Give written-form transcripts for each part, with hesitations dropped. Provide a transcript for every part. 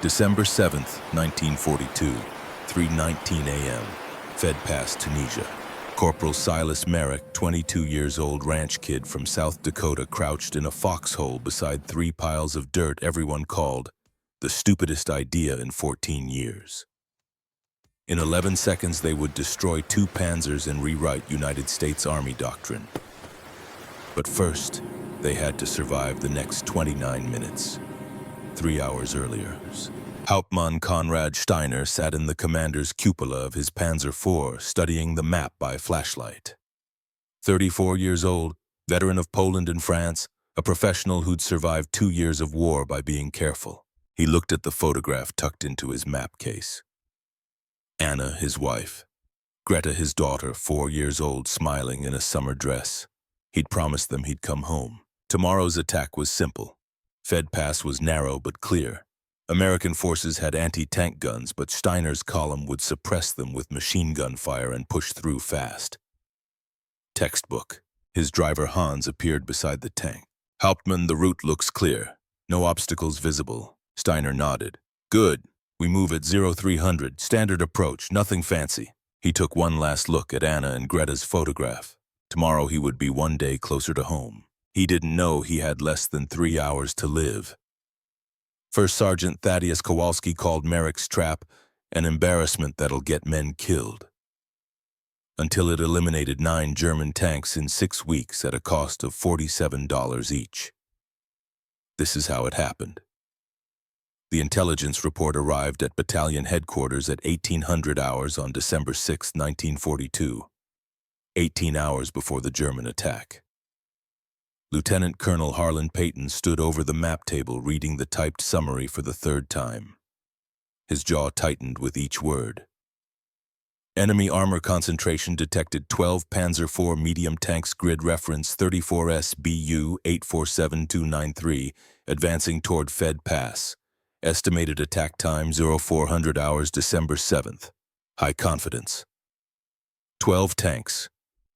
December 7th, 1942, 3:19 a.m., Fed Pass, Tunisia. Corporal Silas Merrick, 22 years old ranch kid from South Dakota, crouched in a foxhole beside 3 piles of dirt everyone called the stupidest idea in 14 years. In 11 seconds, they would destroy 2 Panzers and rewrite United States Army doctrine. But first, they had to survive the next 29 minutes. 3 hours earlier, Hauptmann Konrad Steiner sat in the commander's cupola of his Panzer IV, studying the map by flashlight. 34 years old, veteran of Poland and France, a professional who'd survived 2 years of war by being careful. He looked at the photograph tucked into his map case. Anna, his wife. Greta, his daughter, 4 years old, smiling in a summer dress. He'd promised them he'd come home. Tomorrow's attack was simple. Fed Pass was narrow but clear. American forces had anti-tank guns, but Steiner's column would suppress them with machine gun fire and push through fast. Textbook. His driver Hans appeared beside the tank. Hauptmann, the route looks clear. No obstacles visible. Steiner nodded. Good. We move at 0300. Standard approach. Nothing fancy. He took one last look at Anna and Greta's photograph. Tomorrow he would be one day closer to home. He didn't know he had less than 3 hours to live. First Sergeant Thaddeus Kowalski called Merrick's trap an embarrassment that'll get men killed, until it eliminated 9 German tanks in 6 weeks at a cost of $47 each. This is how it happened. The intelligence report arrived at battalion headquarters at 1800 hours on December 6, 1942, 18 hours before the German attack. Lieutenant Colonel Harlan Payton stood over the map table reading the typed summary for the 3rd time. His jaw tightened with each word. Enemy armor concentration detected 12 Panzer IV medium tanks, grid reference 34S BU 847293, advancing toward Fed Pass. Estimated attack time 0400 hours December 7th. High confidence. 12 tanks.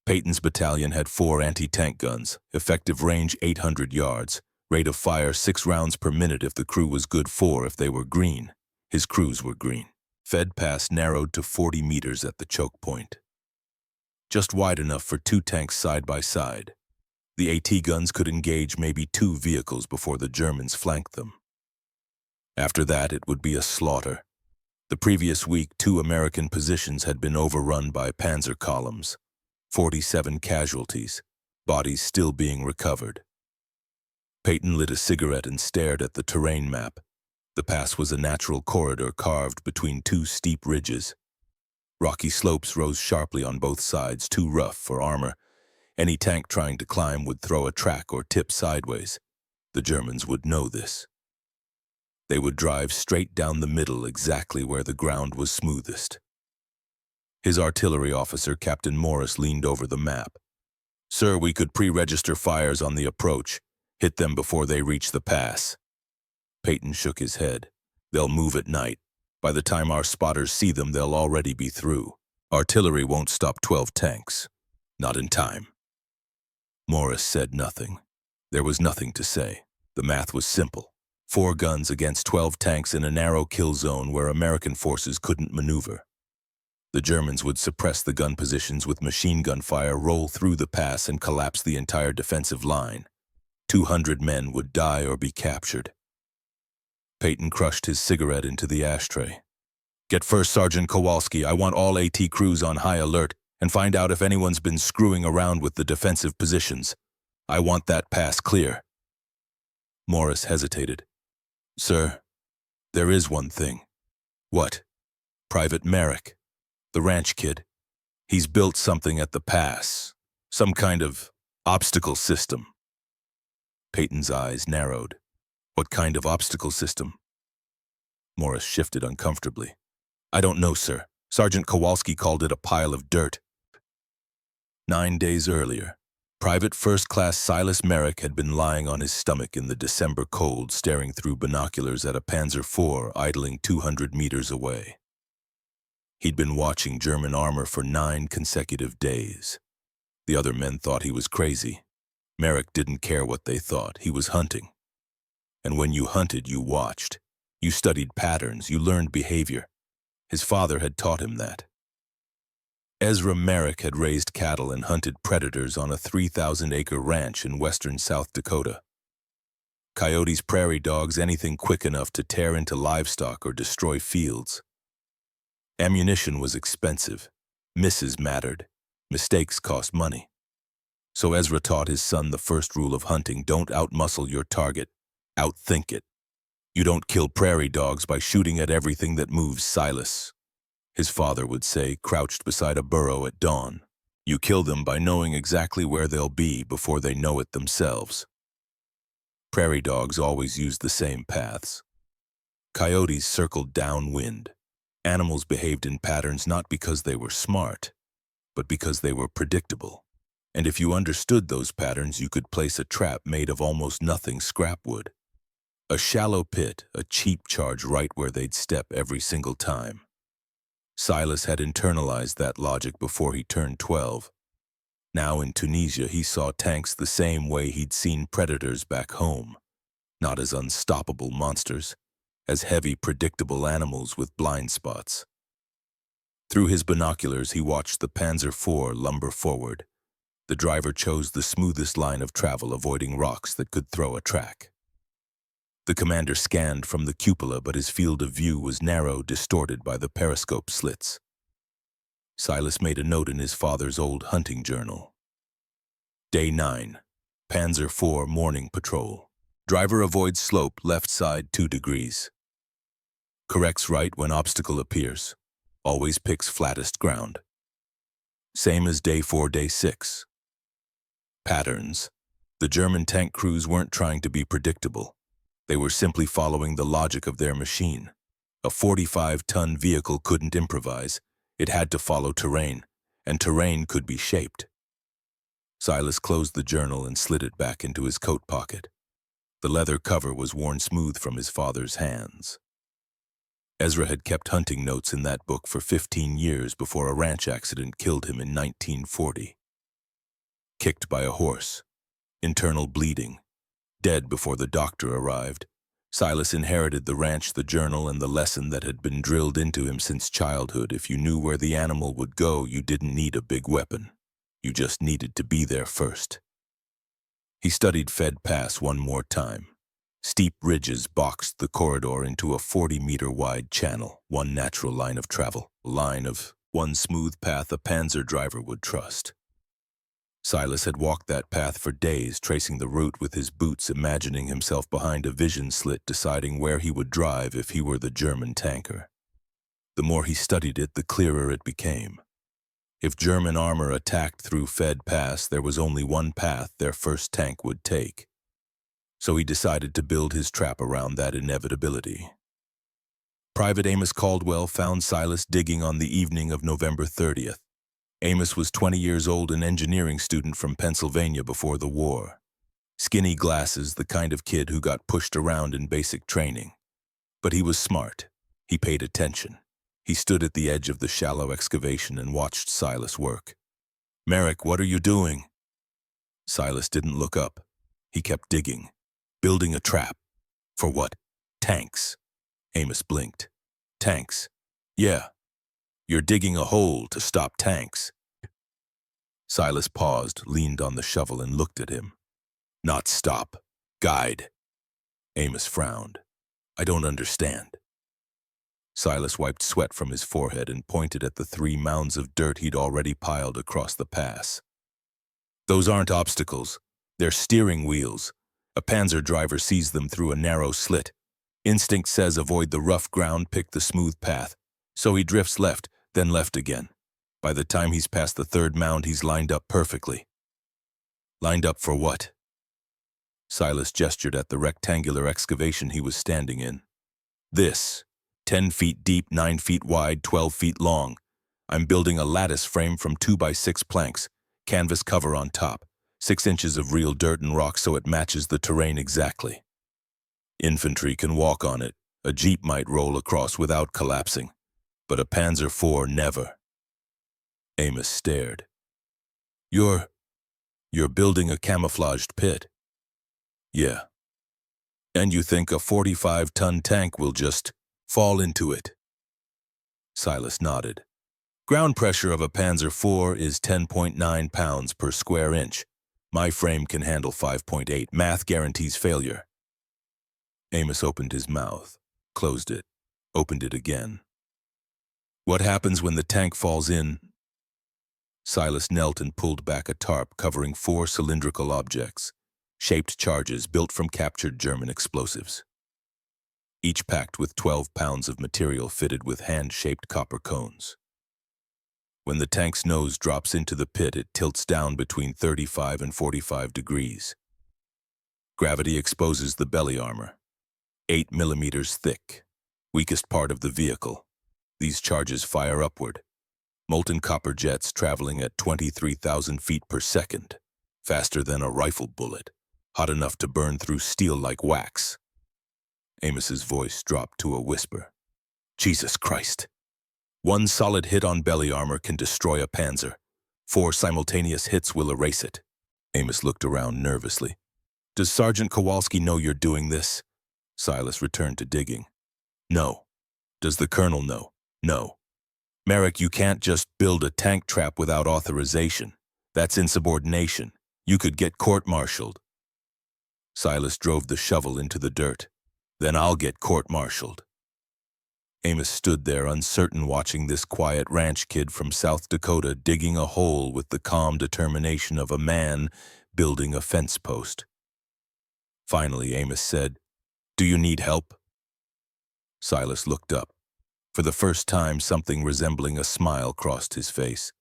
Payton's battalion had 4 anti-tank guns, effective range 800 yards, rate of fire 6 rounds per minute if the crew was good, 4 if they were green. His crews were green. Fed Pass narrowed to 40 meters at the choke point. Just wide enough for 2 tanks side by side. The AT guns could engage maybe 2 vehicles before the Germans flanked them. After that, it would be a slaughter. The previous week, 2 American positions had been overrun by Panzer columns. 47 casualties, bodies still being recovered. Payton lit a cigarette and stared at the terrain map. The pass was a natural corridor carved between 2 steep ridges. Rocky slopes rose sharply on both sides, too rough for armor. Any tank trying to climb would throw a track or tip sideways. The Germans would know this. They would drive straight down the middle, exactly where the ground was smoothest. His artillery officer, Captain Morris, leaned over the map. Sir, we could pre-register fires on the approach, hit them before they reach the pass. Payton shook his head. They'll move at night. By the time our spotters see them, they'll already be through. Artillery won't stop 12 tanks. Not in time. Morris said nothing. There was nothing to say. The math was simple. 4 guns against 12 tanks in a narrow kill zone where American forces couldn't maneuver. The Germans would suppress the gun positions with machine gun fire, roll through the pass, and collapse the entire defensive line. 200 men would die or be captured. Payton crushed his cigarette into the ashtray. Get First Sergeant Kowalski. I want all AT crews on high alert, and find out if anyone's been screwing around with the defensive positions. I want that pass clear. Morris hesitated. Sir, there is one thing. What? Private Merrick. The ranch kid. He's built something at the pass. Some kind of obstacle system. Payton's eyes narrowed. What kind of obstacle system? Morris shifted uncomfortably. I don't know, sir. Sergeant Kowalski called it a pile of dirt. 9 days earlier, Private First Class Silas Merrick had been lying on his stomach in the December cold, staring through binoculars at a Panzer IV idling 200 meters away. He'd been watching German armor for 9 consecutive days. The other men thought he was crazy. Merrick didn't care what they thought. He was hunting. And when you hunted, you watched. You studied patterns, you learned behavior. His father had taught him that. Ezra Merrick had raised cattle and hunted predators on a 3,000-acre ranch in western South Dakota. Coyotes, prairie dogs, anything quick enough to tear into livestock or destroy fields. Ammunition was expensive. Misses mattered. Mistakes cost money. So Ezra taught his son the first rule of hunting: don't outmuscle your target, outthink it. You don't kill prairie dogs by shooting at everything that moves, Silas, his father would say, crouched beside a burrow at dawn. You kill them by knowing exactly where they'll be before they know it themselves. Prairie dogs always used the same paths. Coyotes circled downwind. Animals behaved in patterns not because they were smart, but because they were predictable. And if you understood those patterns, you could place a trap made of almost nothing scrap wood. A shallow pit, a cheap charge right where they'd step every single time. Silas had internalized that logic before he turned 12. Now in Tunisia, he saw tanks the same way he'd seen predators back home. Not as unstoppable monsters, as heavy, predictable animals with blind spots. Through his binoculars, he watched the Panzer IV lumber forward. The driver chose the smoothest line of travel, avoiding rocks that could throw a track. The commander scanned from the cupola, but his field of view was narrow, distorted by the periscope slits. Silas made a note in his father's old hunting journal. Day 9, Panzer IV morning patrol. Driver avoids slope, left side 2 degrees. Corrects right when obstacle appears. Always picks flattest ground. Same as day 4, day 6. Patterns. The German tank crews weren't trying to be predictable. They were simply following the logic of their machine. A 45-ton vehicle couldn't improvise. It had to follow terrain, and terrain could be shaped. Silas closed the journal and slid it back into his coat pocket. The leather cover was worn smooth from his father's hands. Ezra had kept hunting notes in that book for 15 years before a ranch accident killed him in 1940. Kicked by a horse. Internal bleeding. Dead before the doctor arrived. Silas inherited the ranch, the journal, and the lesson that had been drilled into him since childhood. If you knew where the animal would go, you didn't need a big weapon. You just needed to be there first. He studied Fed Pass one more time. Steep ridges boxed the corridor into a 40-meter-wide channel, one natural line of travel, a line of one smooth path a Panzer driver would trust. Silas had walked that path for days, tracing the route with his boots, imagining himself behind a vision slit, deciding where he would drive if he were the German tanker. The more he studied it, the clearer it became. If German armor attacked through Fed Pass, there was only one path their first tank would take. So he decided to build his trap around that inevitability. Private Amos Caldwell found Silas digging on the evening of November 30th. Amos was 20 years old, an engineering student from Pennsylvania before the war. Skinny glasses, the kind of kid who got pushed around in basic training. But he was smart. He paid attention. He stood at the edge of the shallow excavation and watched Silas work. "Merrick, what are you doing?" Silas didn't look up. He kept digging. Building a trap. For what? Tanks. Amos blinked. Tanks. Yeah. You're digging a hole to stop tanks. Silas paused, leaned on the shovel, and looked at him. Not stop. Guide. Amos frowned. I don't understand. Silas wiped sweat from his forehead and pointed at the 3 mounds of dirt he'd already piled across the pass. Those aren't obstacles. They're steering wheels. A Panzer driver sees them through a narrow slit. Instinct says avoid the rough ground, pick the smooth path. So he drifts left, then left again. By the time he's past the 3rd mound, he's lined up perfectly. Lined up for what? Silas gestured at the rectangular excavation he was standing in. This. 10 feet deep, 9 feet wide, 12 feet long. I'm building a lattice frame from 2x6 planks, canvas cover on top, 6 inches of real dirt and rock so it matches the terrain exactly. Infantry can walk on it. A jeep might roll across without collapsing, but a Panzer IV never. Amos stared. You're building a camouflaged pit. Yeah. And you think a 45-ton tank will just fall into it? Silas nodded. Ground pressure of a Panzer IV is 10.9 pounds per square inch. My frame can handle 5.8. Math guarantees failure. Amos opened his mouth, closed it, opened it again. What happens when the tank falls in? Silas knelt and pulled back a tarp covering 4 cylindrical objects, shaped charges built from captured German explosives, each packed with 12 pounds of material fitted with hand-shaped copper cones. When the tank's nose drops into the pit, it tilts down between 35 and 45 degrees. Gravity exposes the belly armor, 8 millimeters thick, weakest part of the vehicle. These charges fire upward, molten copper jets traveling at 23,000 feet per second, faster than a rifle bullet, hot enough to burn through steel like wax. Amos's voice dropped to a whisper. Jesus Christ. 1 solid hit on belly armor can destroy a Panzer. 4 simultaneous hits will erase it. Amos looked around nervously. Does Sergeant Kowalski know you're doing this? Silas returned to digging. No. Does the colonel know? No. Merrick, you can't just build a tank trap without authorization. That's insubordination. You could get court-martialed. Silas drove the shovel into the dirt. Then I'll get court-martialed. Amos stood there uncertain, watching this quiet ranch kid from South Dakota digging a hole with the calm determination of a man building a fence post. Finally, Amos said, Do you need help? Silas looked up. For the first time, something resembling a smile crossed his face.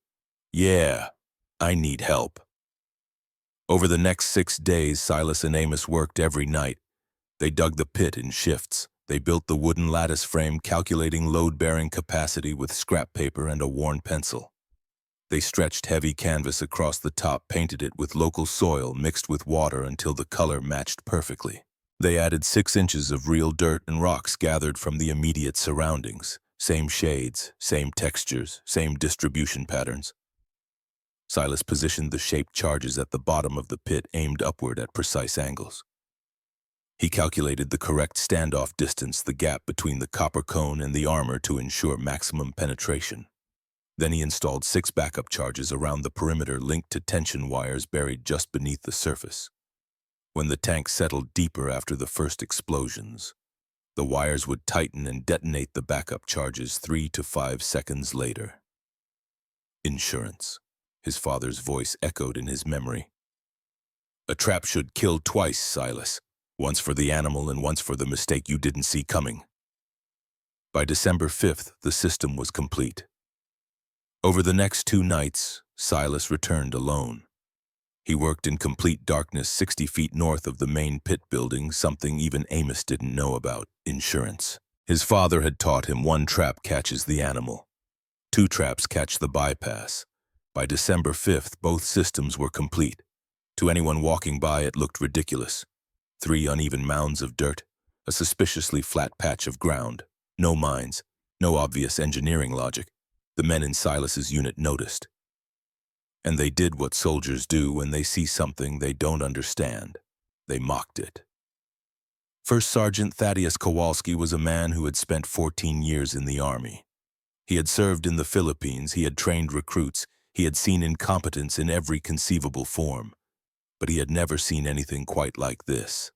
Yeah, I need help. Over the next 6 days, Silas and Amos worked every night. They dug the pit in shifts. They built the wooden lattice frame, calculating load-bearing capacity with scrap paper and a worn pencil. They stretched heavy canvas across the top, painted it with local soil mixed with water until the color matched perfectly. They added 6 inches of real dirt and rocks gathered from the immediate surroundings. Same shades, same textures, same distribution patterns. Silas positioned the shaped charges at the bottom of the pit, aimed upward at precise angles. He calculated the correct standoff distance, the gap between the copper cone and the armor, to ensure maximum penetration. Then he installed 6 backup charges around the perimeter, linked to tension wires buried just beneath the surface. When the tank settled deeper after the first explosions, the wires would tighten and detonate the backup charges 3 to 5 seconds later. Insurance. His father's voice echoed in his memory. A trap should kill twice, Silas. Once for the animal and once for the mistake you didn't see coming. By December 5th, the system was complete. Over the next 2 nights, Silas returned alone. He worked in complete darkness 60 feet north of the main pit building, something even Amos didn't know about: insurance. His father had taught him 1 trap catches the animal. 2 traps catch the bypass. By December 5th, both systems were complete. To anyone walking by, it looked ridiculous. 3 uneven mounds of dirt, a suspiciously flat patch of ground, no mines, no obvious engineering logic. The men in Silas's unit noticed. And they did what soldiers do when they see something they don't understand. They mocked it. First Sergeant Thaddeus Kowalski was a man who had spent 14 years in the Army. He had served in the Philippines, he had trained recruits, he had seen incompetence in every conceivable form. But he had never seen anything quite like this.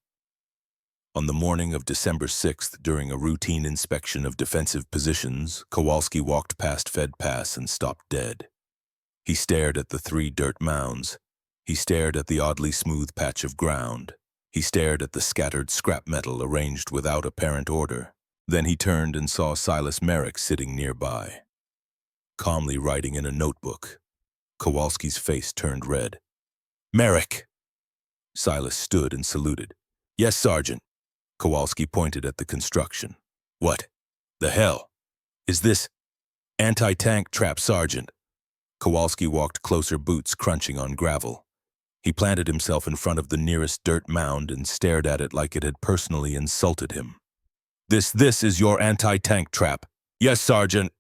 On the morning of December 6th, during a routine inspection of defensive positions, Kowalski walked past Fed Pass and stopped dead. He stared at the 3 dirt mounds. He stared at the oddly smooth patch of ground. He stared at the scattered scrap metal arranged without apparent order. Then he turned and saw Silas Merrick sitting nearby, calmly writing in a notebook. Kowalski's face turned red. "Merrick!" Silas stood and saluted. "Yes, Sergeant." Kowalski pointed at the construction. "What the hell is this?" "Anti-tank trap, Sergeant." Kowalski walked closer, boots crunching on gravel. He planted himself in front of the nearest dirt mound and stared at it like it had personally insulted him. This is your anti-tank trap." "Yes, Sergeant."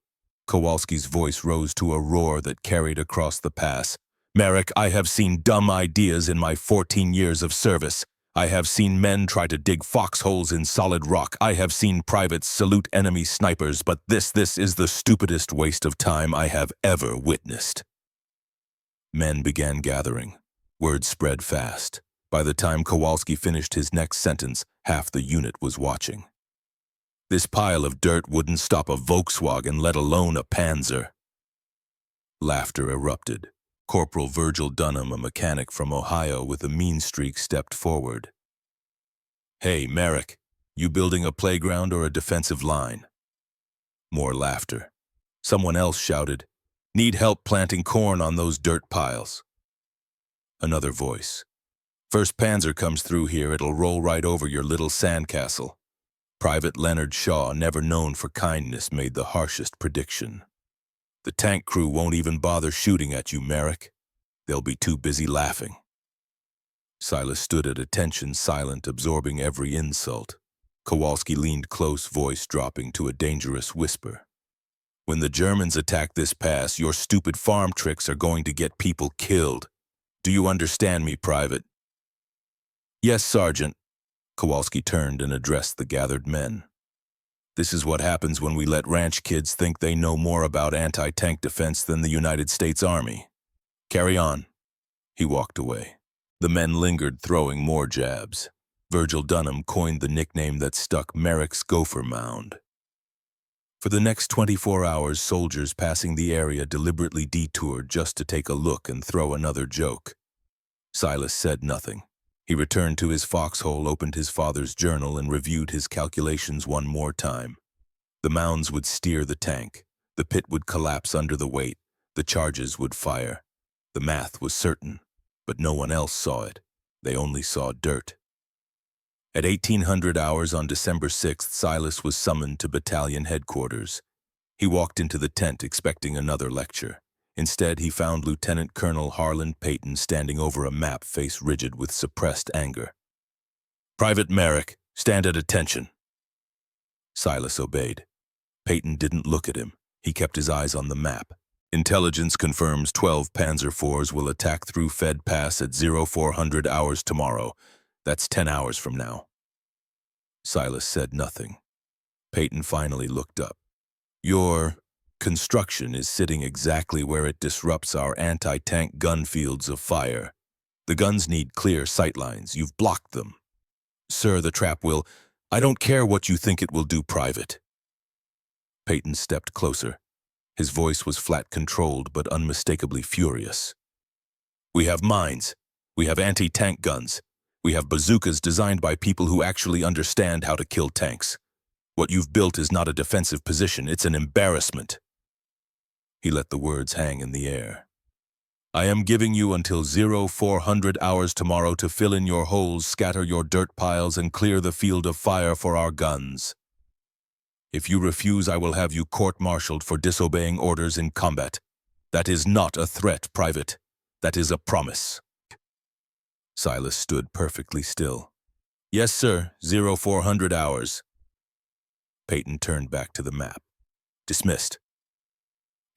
Kowalski's voice rose to a roar that carried across the pass. "Merrick, I have seen dumb ideas in my 14 years of service. I have seen men try to dig foxholes in solid rock. I have seen privates salute enemy snipers, but this is the stupidest waste of time I have ever witnessed. Men began gathering. Word spread fast. By the time Kowalski finished his next sentence, half the unit was watching. This pile of dirt wouldn't stop a Volkswagen, let alone a Panzer. Laughter erupted. Corporal Virgil Dunham, a mechanic from Ohio with a mean streak, stepped forward. "Hey, Merrick, you building a playground or a defensive line?" More laughter. Someone else shouted, "Need help planting corn on those dirt piles." Another voice. "First Panzer comes through here, it'll roll right over your little sandcastle." Private Leonard Shaw, never known for kindness, made the harshest prediction. "The tank crew won't even bother shooting at you, Merrick. They'll be too busy laughing." Silas stood at attention, silent, absorbing every insult. Kowalski leaned close, voice dropping to a dangerous whisper. "When the Germans attack this pass, your stupid farm tricks are going to get people killed. Do you understand me, Private?" "Yes, Sergeant." Kowalski turned and addressed the gathered men. "This is what happens when we let ranch kids think they know more about anti-tank defense than the United States Army. Carry on." He walked away. The men lingered, throwing more jabs. Virgil Dunham coined the nickname that stuck, Merrick's Gopher Mound. For the next 24 hours, soldiers passing the area deliberately detoured just to take a look and throw another joke. Silas said nothing. He returned to his foxhole, opened his father's journal, and reviewed his calculations one more time. The mounds would steer the tank. The pit would collapse under the weight. The charges would fire. The math was certain, but no one else saw it. They only saw dirt. At 1800 hours on December 6th, Silas was summoned to battalion headquarters. He walked into the tent expecting another lecture. Instead, he found Lieutenant Colonel Harlan Payton standing over a map, face rigid with suppressed anger. "Private Merrick, stand at attention." Silas obeyed. Payton didn't look at him. He kept his eyes on the map. "Intelligence confirms 12 Panzer IVs will attack through Fed Pass at 0400 hours tomorrow. That's 10 hours from now." Silas said nothing. Payton finally looked up. "Your construction is sitting exactly where it disrupts our anti-tank gun fields of fire. The guns need clear sightlines. You've blocked them." "Sir, the trap will—" "I don't care what you think it will do, Private." Payton stepped closer. His voice was flat, controlled, but unmistakably furious. "We have mines. We have anti-tank guns. We have bazookas designed by people who actually understand how to kill tanks. What you've built is not a defensive position, it's an embarrassment." He let the words hang in the air. "I am giving you until 0400 hours tomorrow to fill in your holes, scatter your dirt piles, and clear the field of fire for our guns. If you refuse, I will have you court-martialed for disobeying orders in combat. That is not a threat, Private. That is a promise." Silas stood perfectly still. "Yes, sir, 0400 hours." Payton turned back to the map. "Dismissed."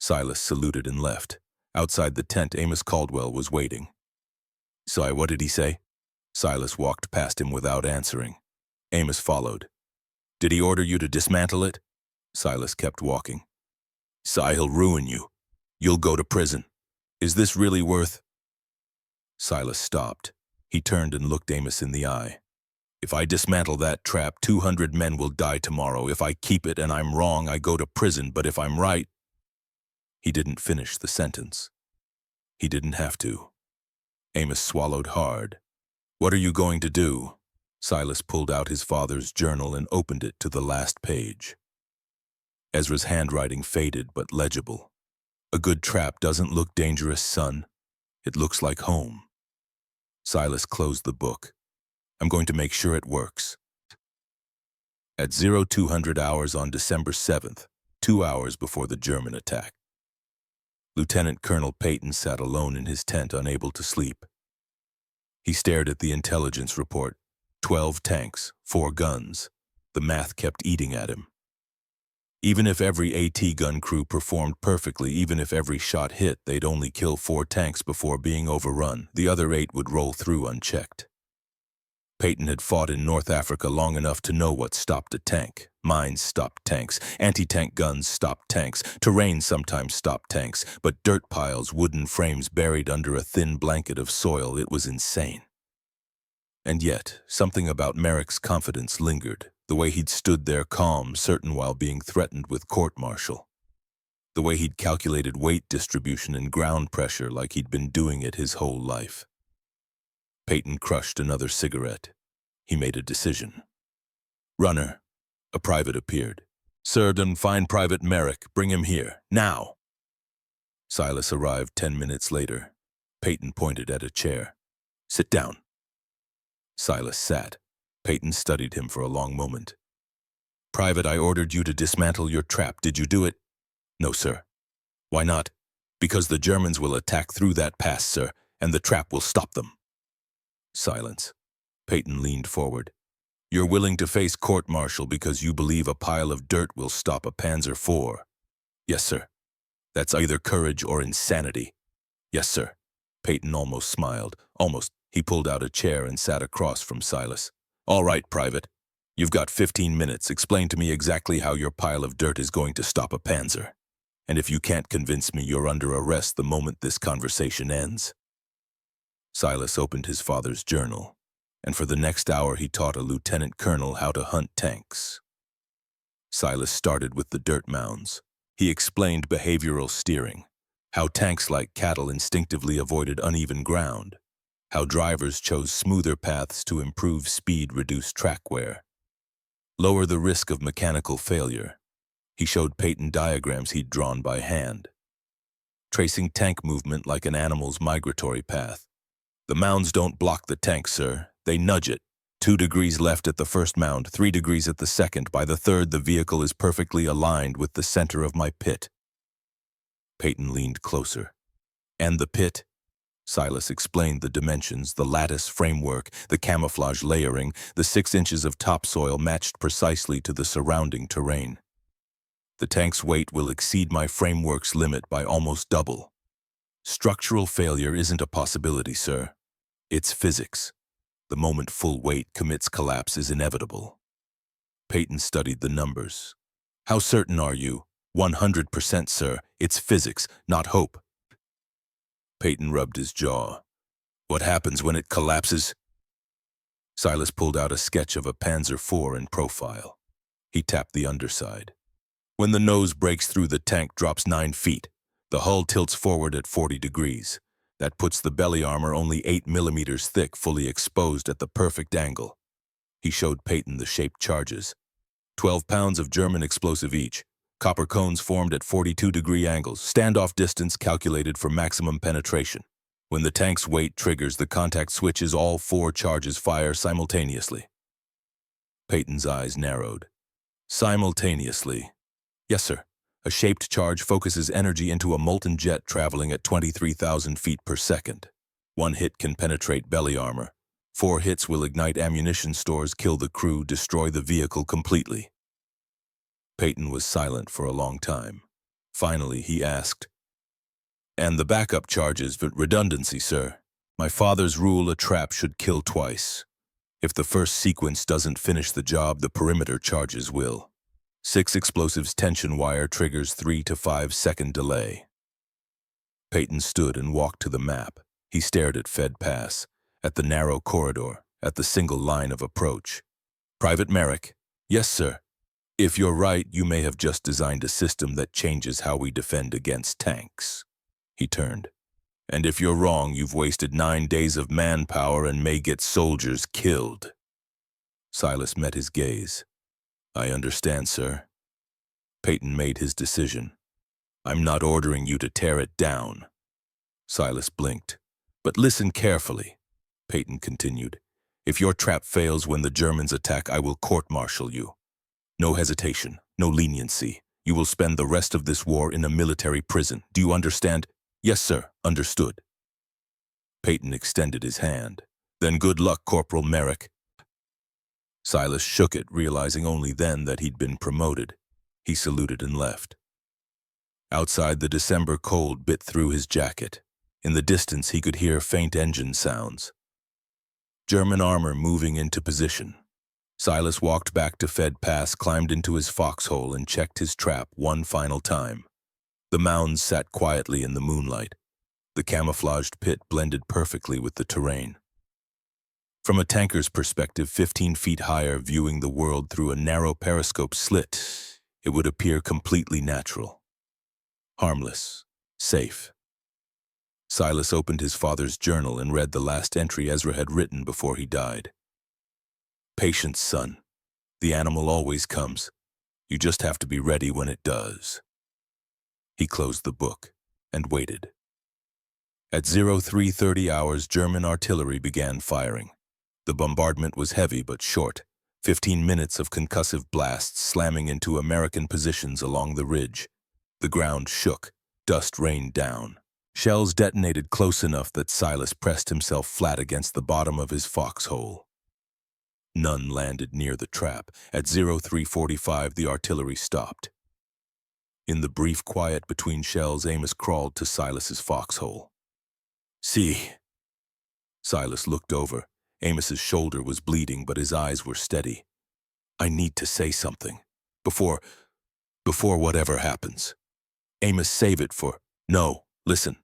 Silas saluted and left. Outside the tent, Amos Caldwell was waiting. "Si, what did he say?" Silas walked past him without answering. Amos followed. "Did he order you to dismantle it?" Silas kept walking. "Si, he'll ruin you. You'll go to prison. Is this really worth—" Silas stopped. He turned and looked Amos in the eye. "If I dismantle that trap, 200 men will die tomorrow. If I keep it and I'm wrong, I go to prison, but if I'm right—" He didn't finish the sentence. He didn't have to. Amos swallowed hard. "What are you going to do?" Silas pulled out his father's journal and opened it to the last page. Ezra's handwriting faded but legible. "A good trap doesn't look dangerous, son. It looks like home." Silas closed the book. "I'm going to make sure it works." At 0200 hours on December 7th, 2 hours before the German attack, Lieutenant Colonel Payton sat alone in his tent, unable to sleep. He stared at the intelligence report. 12 tanks, 4 guns. The math kept eating at him. Even if every AT gun crew performed perfectly, even if every shot hit, they'd only kill 4 tanks before being overrun. The other 8 would roll through unchecked. Peyton had fought in North Africa long enough to know what stopped a tank. Mines stopped tanks, anti-tank guns stopped tanks, terrain sometimes stopped tanks, but dirt piles, wooden frames buried under a thin blanket of soil, it was insane. And yet, something about Merrick's confidence lingered, the way he'd stood there calm, certain while being threatened with court-martial. The way he'd calculated weight distribution and ground pressure like he'd been doing it his whole life. Peyton crushed another cigarette. He made a decision. "Runner." A private appeared. "Sir, find Private Merrick. Bring him here. Now." Silas arrived 10 minutes later. Peyton pointed at a chair. "Sit down." Silas sat. Peyton studied him for a long moment. "Private, I ordered you to dismantle your trap. Did you do it?" "No, sir." "Why not?" "Because the Germans will attack through that pass, sir, and the trap will stop them." Silence. Peyton leaned forward. "You're willing to face court-martial because you believe a pile of dirt will stop a Panzer IV?" "Yes, sir." "That's either courage or insanity." "Yes, sir." Peyton almost smiled. Almost. He pulled out a chair and sat across from Silas. "All right, Private. You've got 15 minutes. Explain to me exactly how your pile of dirt is going to stop a Panzer. And if you can't convince me, you're under arrest the moment this conversation ends." Silas opened his father's journal, and for the next hour he taught a lieutenant colonel how to hunt tanks. Silas started with the dirt mounds. He explained behavioral steering, how tanks like cattle instinctively avoided uneven ground, how drivers chose smoother paths to improve speed, reduce track wear, lower the risk of mechanical failure. He showed Peyton diagrams he'd drawn by hand, tracing tank movement like an animal's migratory path. "The mounds don't block the tank, sir. They nudge it. 2 degrees left at the first mound, 3 degrees at the second. By the third, the vehicle is perfectly aligned with the center of my pit." Peyton leaned closer. "And the pit?" Silas explained the dimensions, the lattice framework, the camouflage layering. The 6 inches of topsoil matched precisely to the surrounding terrain. "The tank's weight will exceed my framework's limit by almost double. Structural failure isn't a possibility, sir. It's physics. The moment full weight commits, collapse is inevitable." Peyton studied the numbers. "How certain are you?" 100%, sir. It's physics, not hope." Peyton rubbed his jaw. "What happens when it collapses?" Silas pulled out a sketch of a Panzer IV in profile. He tapped the underside. "When the nose breaks through, the tank drops 9 feet. The hull tilts forward at 40 degrees. That puts the belly armor only 8 millimeters thick, fully exposed at the perfect angle." He showed Peyton the shaped charges. 12 pounds of German explosive each. Copper cones formed at 42-degree angles. Standoff distance calculated for maximum penetration. When the tank's weight triggers the contact switches, all 4 charges fire simultaneously. Peyton's eyes narrowed. "Simultaneously?" "Yes, sir. A shaped charge focuses energy into a molten jet traveling at 23,000 feet per second. 1 hit can penetrate belly armor. 4 hits will ignite ammunition stores, kill the crew, destroy the vehicle completely." Peyton was silent for a long time. Finally, he asked, "And the backup charges, redundancy, sir? My father's rule, a trap should kill twice. If the first sequence doesn't finish the job, the perimeter charges will. 6 explosives tension wire triggers 3 to 5 second delay." Peyton stood and walked to the map. He stared at Fed Pass, at the narrow corridor, at the single line of approach. "Private Merrick." "Yes, sir." "If you're right, you may have just designed a system that changes how we defend against tanks." He turned. "And if you're wrong, you've wasted 9 days of manpower and may get soldiers killed." Silas met his gaze. "I understand, sir." Peyton made his decision. "I'm not ordering you to tear it down." Silas blinked. "But listen carefully," Peyton continued. "If your trap fails when the Germans attack, I will court-martial you. No hesitation, no leniency. You will spend the rest of this war in a military prison. Do you understand?" "Yes, sir. Understood." Peyton extended his hand. "Then good luck, Corporal Merrick." Silas shook it, realizing only then that he'd been promoted. He saluted and left. Outside, the December cold bit through his jacket. In the distance, he could hear faint engine sounds. German armor moving into position. Silas walked back to Fed Pass, climbed into his foxhole, and checked his trap one final time. The mounds sat quietly in the moonlight. The camouflaged pit blended perfectly with the terrain. From a tanker's perspective, 15 feet higher, viewing the world through a narrow periscope slit, it would appear completely natural. Harmless. Safe. Silas opened his father's journal and read the last entry Ezra had written before he died. Patience, son. The animal always comes. You just have to be ready when it does. He closed the book and waited. At 0330 hours, German artillery began firing. The bombardment was heavy but short, 15 minutes of concussive blasts slamming into American positions along the ridge. The ground shook, dust rained down. Shells detonated close enough that Silas pressed himself flat against the bottom of his foxhole. None landed near the trap. At 0345, the artillery stopped. In the brief quiet between shells, Amos crawled to Silas's foxhole. See. Silas looked over. Amos's shoulder was bleeding, but his eyes were steady. I need to say something. Before whatever happens. Amos, save it for... No, listen.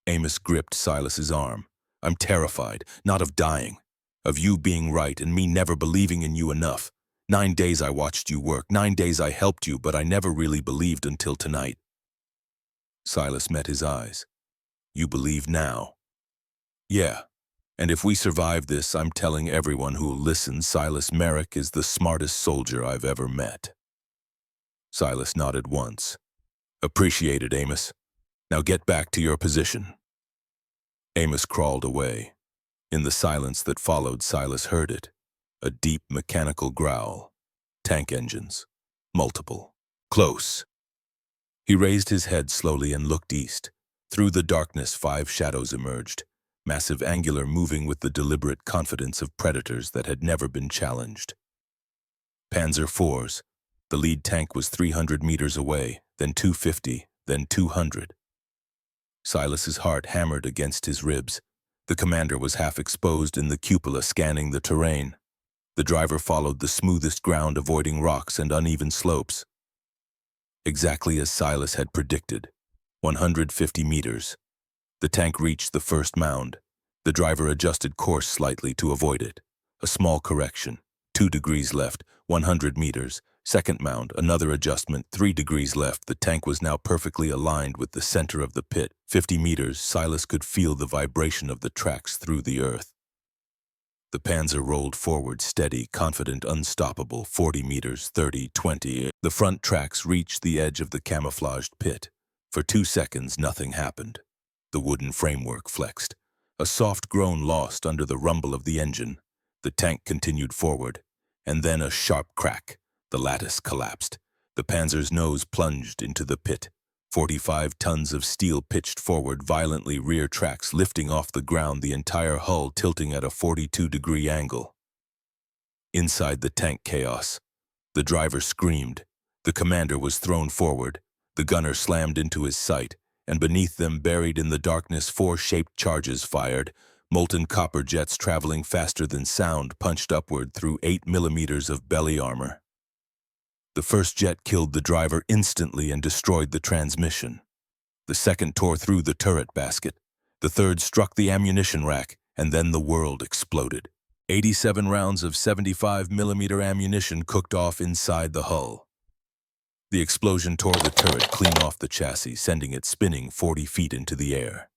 Amos gripped Silas's arm. I'm terrified, not of dying. Of you being right and me never believing in you enough. 9 days I watched you work, 9 days I helped you, but I never really believed until tonight. Silas met his eyes. You believe now? Yeah. And if we survive this, I'm telling everyone who'll listen, Silas Merrick is the smartest soldier I've ever met. Silas nodded once. Appreciated, Amos. Now get back to your position. Amos crawled away. In the silence that followed, Silas heard it. A deep mechanical growl. Tank engines. Multiple. Close. He raised his head slowly and looked east. Through the darkness, 5 shadows emerged. Massive, angular, moving with the deliberate confidence of predators that had never been challenged. Panzer IVs. The lead tank was 300 meters away, then 250, then 200. Silas's heart hammered against his ribs. The commander was half exposed in the cupola, scanning the terrain. The driver followed the smoothest ground, avoiding rocks and uneven slopes. Exactly as Silas had predicted. 150 meters. The tank reached the first mound. The driver adjusted course slightly to avoid it. A small correction. 2 degrees left, 100 meters. Second mound, another adjustment, 3 degrees left. The tank was now perfectly aligned with the center of the pit. 50 meters, Silas could feel the vibration of the tracks through the earth. The Panzer rolled forward, steady, confident, unstoppable. 40 meters, 30, 20. The front tracks reached the edge of the camouflaged pit. For 2 seconds, nothing happened. The wooden framework flexed. A soft groan lost under the rumble of the engine. The tank continued forward. And then a sharp crack. The lattice collapsed. The Panzer's nose plunged into the pit. 45 tons of steel pitched forward violently, rear tracks lifting off the ground, the entire hull tilting at a 42-degree angle. Inside the tank, chaos. The driver screamed. The commander was thrown forward. The gunner slammed into his sight, and beneath them, buried in the darkness, 4 shaped charges fired. Molten copper jets traveling faster than sound punched upward through 8 millimeters of belly armor. The first jet killed the driver instantly and destroyed the transmission. The second tore through the turret basket. The third struck the ammunition rack, and then the world exploded. 87 rounds of 75-millimeter ammunition cooked off inside the hull. The explosion tore the turret clean off the chassis, sending it spinning 40 feet into the air.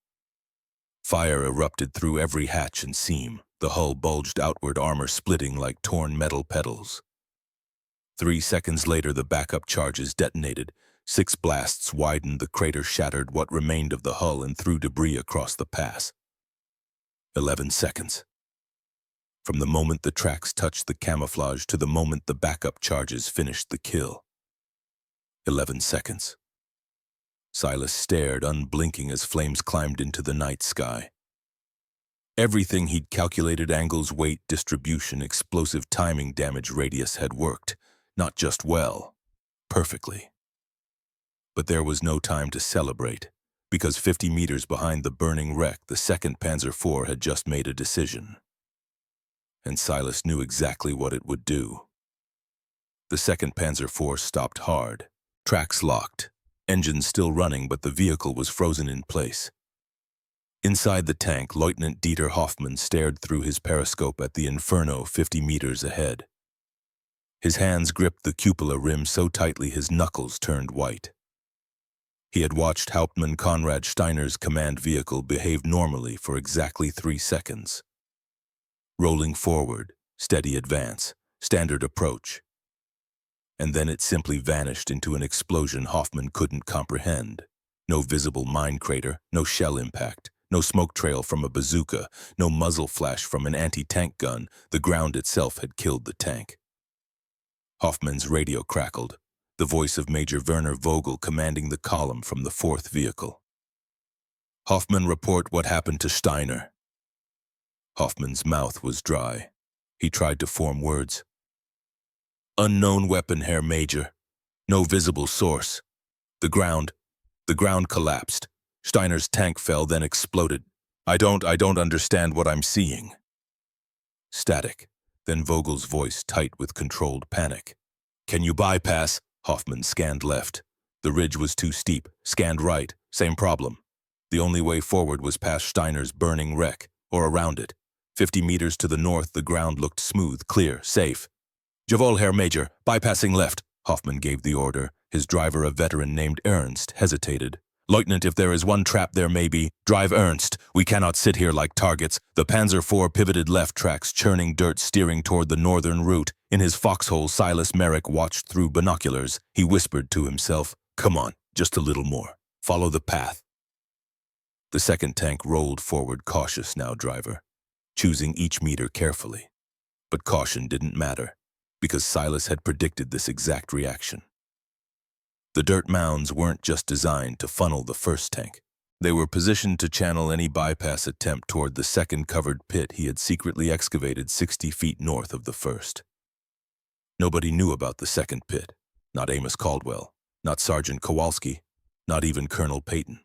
Fire erupted through every hatch and seam. The hull bulged outward, armor splitting like torn metal petals. 3 seconds later, the backup charges detonated. 6 blasts widened the crater, shattered what remained of the hull, and threw debris across the pass. 11 seconds. From the moment the tracks touched the camouflage to the moment the backup charges finished the kill. 11 seconds. Silas stared, unblinking, as flames climbed into the night sky. Everything he'd calculated, angles, weight, distribution, explosive timing, damage radius, had worked. Not just well, perfectly. But there was no time to celebrate, because 50 meters behind the burning wreck, the 2nd Panzer IV had just made a decision. and Silas knew exactly what it would do. The 2nd Panzer Force stopped hard, tracks locked, engines still running, but the vehicle was frozen in place. Inside the tank, Lieutenant Dieter Hoffmann stared through his periscope at the inferno 50 meters ahead. His hands gripped the cupola rim so tightly his knuckles turned white. He had watched Hauptmann Konrad Steiner's command vehicle behave normally for exactly 3 seconds. Rolling forward, steady advance, standard approach. And then it simply vanished into an explosion Hoffmann couldn't comprehend. No visible mine crater, no shell impact, no smoke trail from a bazooka, no muzzle flash from an anti-tank gun. The ground itself had killed the tank. Hoffmann's radio crackled, the voice of Major Werner Vogel commanding the column from the 4th vehicle. "Hoffmann, report what happened to Steiner." Hoffmann's mouth was dry. He tried to form words. "Unknown weapon, Herr Major. No visible source. The ground collapsed. Steiner's tank fell, then exploded. I don't understand what I'm seeing." Static, then Vogel's voice tight with controlled panic. "Can you bypass?" Hoffmann scanned left. The ridge was too steep. Scanned right. Same problem. The only way forward was past Steiner's burning wreck, or around it. 50 meters to the north, the ground looked smooth, clear, safe. "Jawohl, Herr Major, bypassing left." Hoffmann gave the order. His driver, a veteran named Ernst, hesitated. "Lieutenant, if there is one trap there may be. Drive Ernst. We cannot sit here like targets." The Panzer IV pivoted left, tracks churning dirt, steering toward the northern route. In his foxhole, Silas Merrick watched through binoculars. He whispered to himself, "Come on, just a little more. Follow the path." The 2nd tank rolled forward, cautious now, driver, choosing each meter carefully. But caution didn't matter, because Silas had predicted this exact reaction. The dirt mounds weren't just designed to funnel the 1st tank. They were positioned to channel any bypass attempt toward the 2nd covered pit he had secretly excavated 60 feet north of the 1st. Nobody knew about the 2nd pit. Not Amos Caldwell, not Sergeant Kowalski, not even Colonel Payton.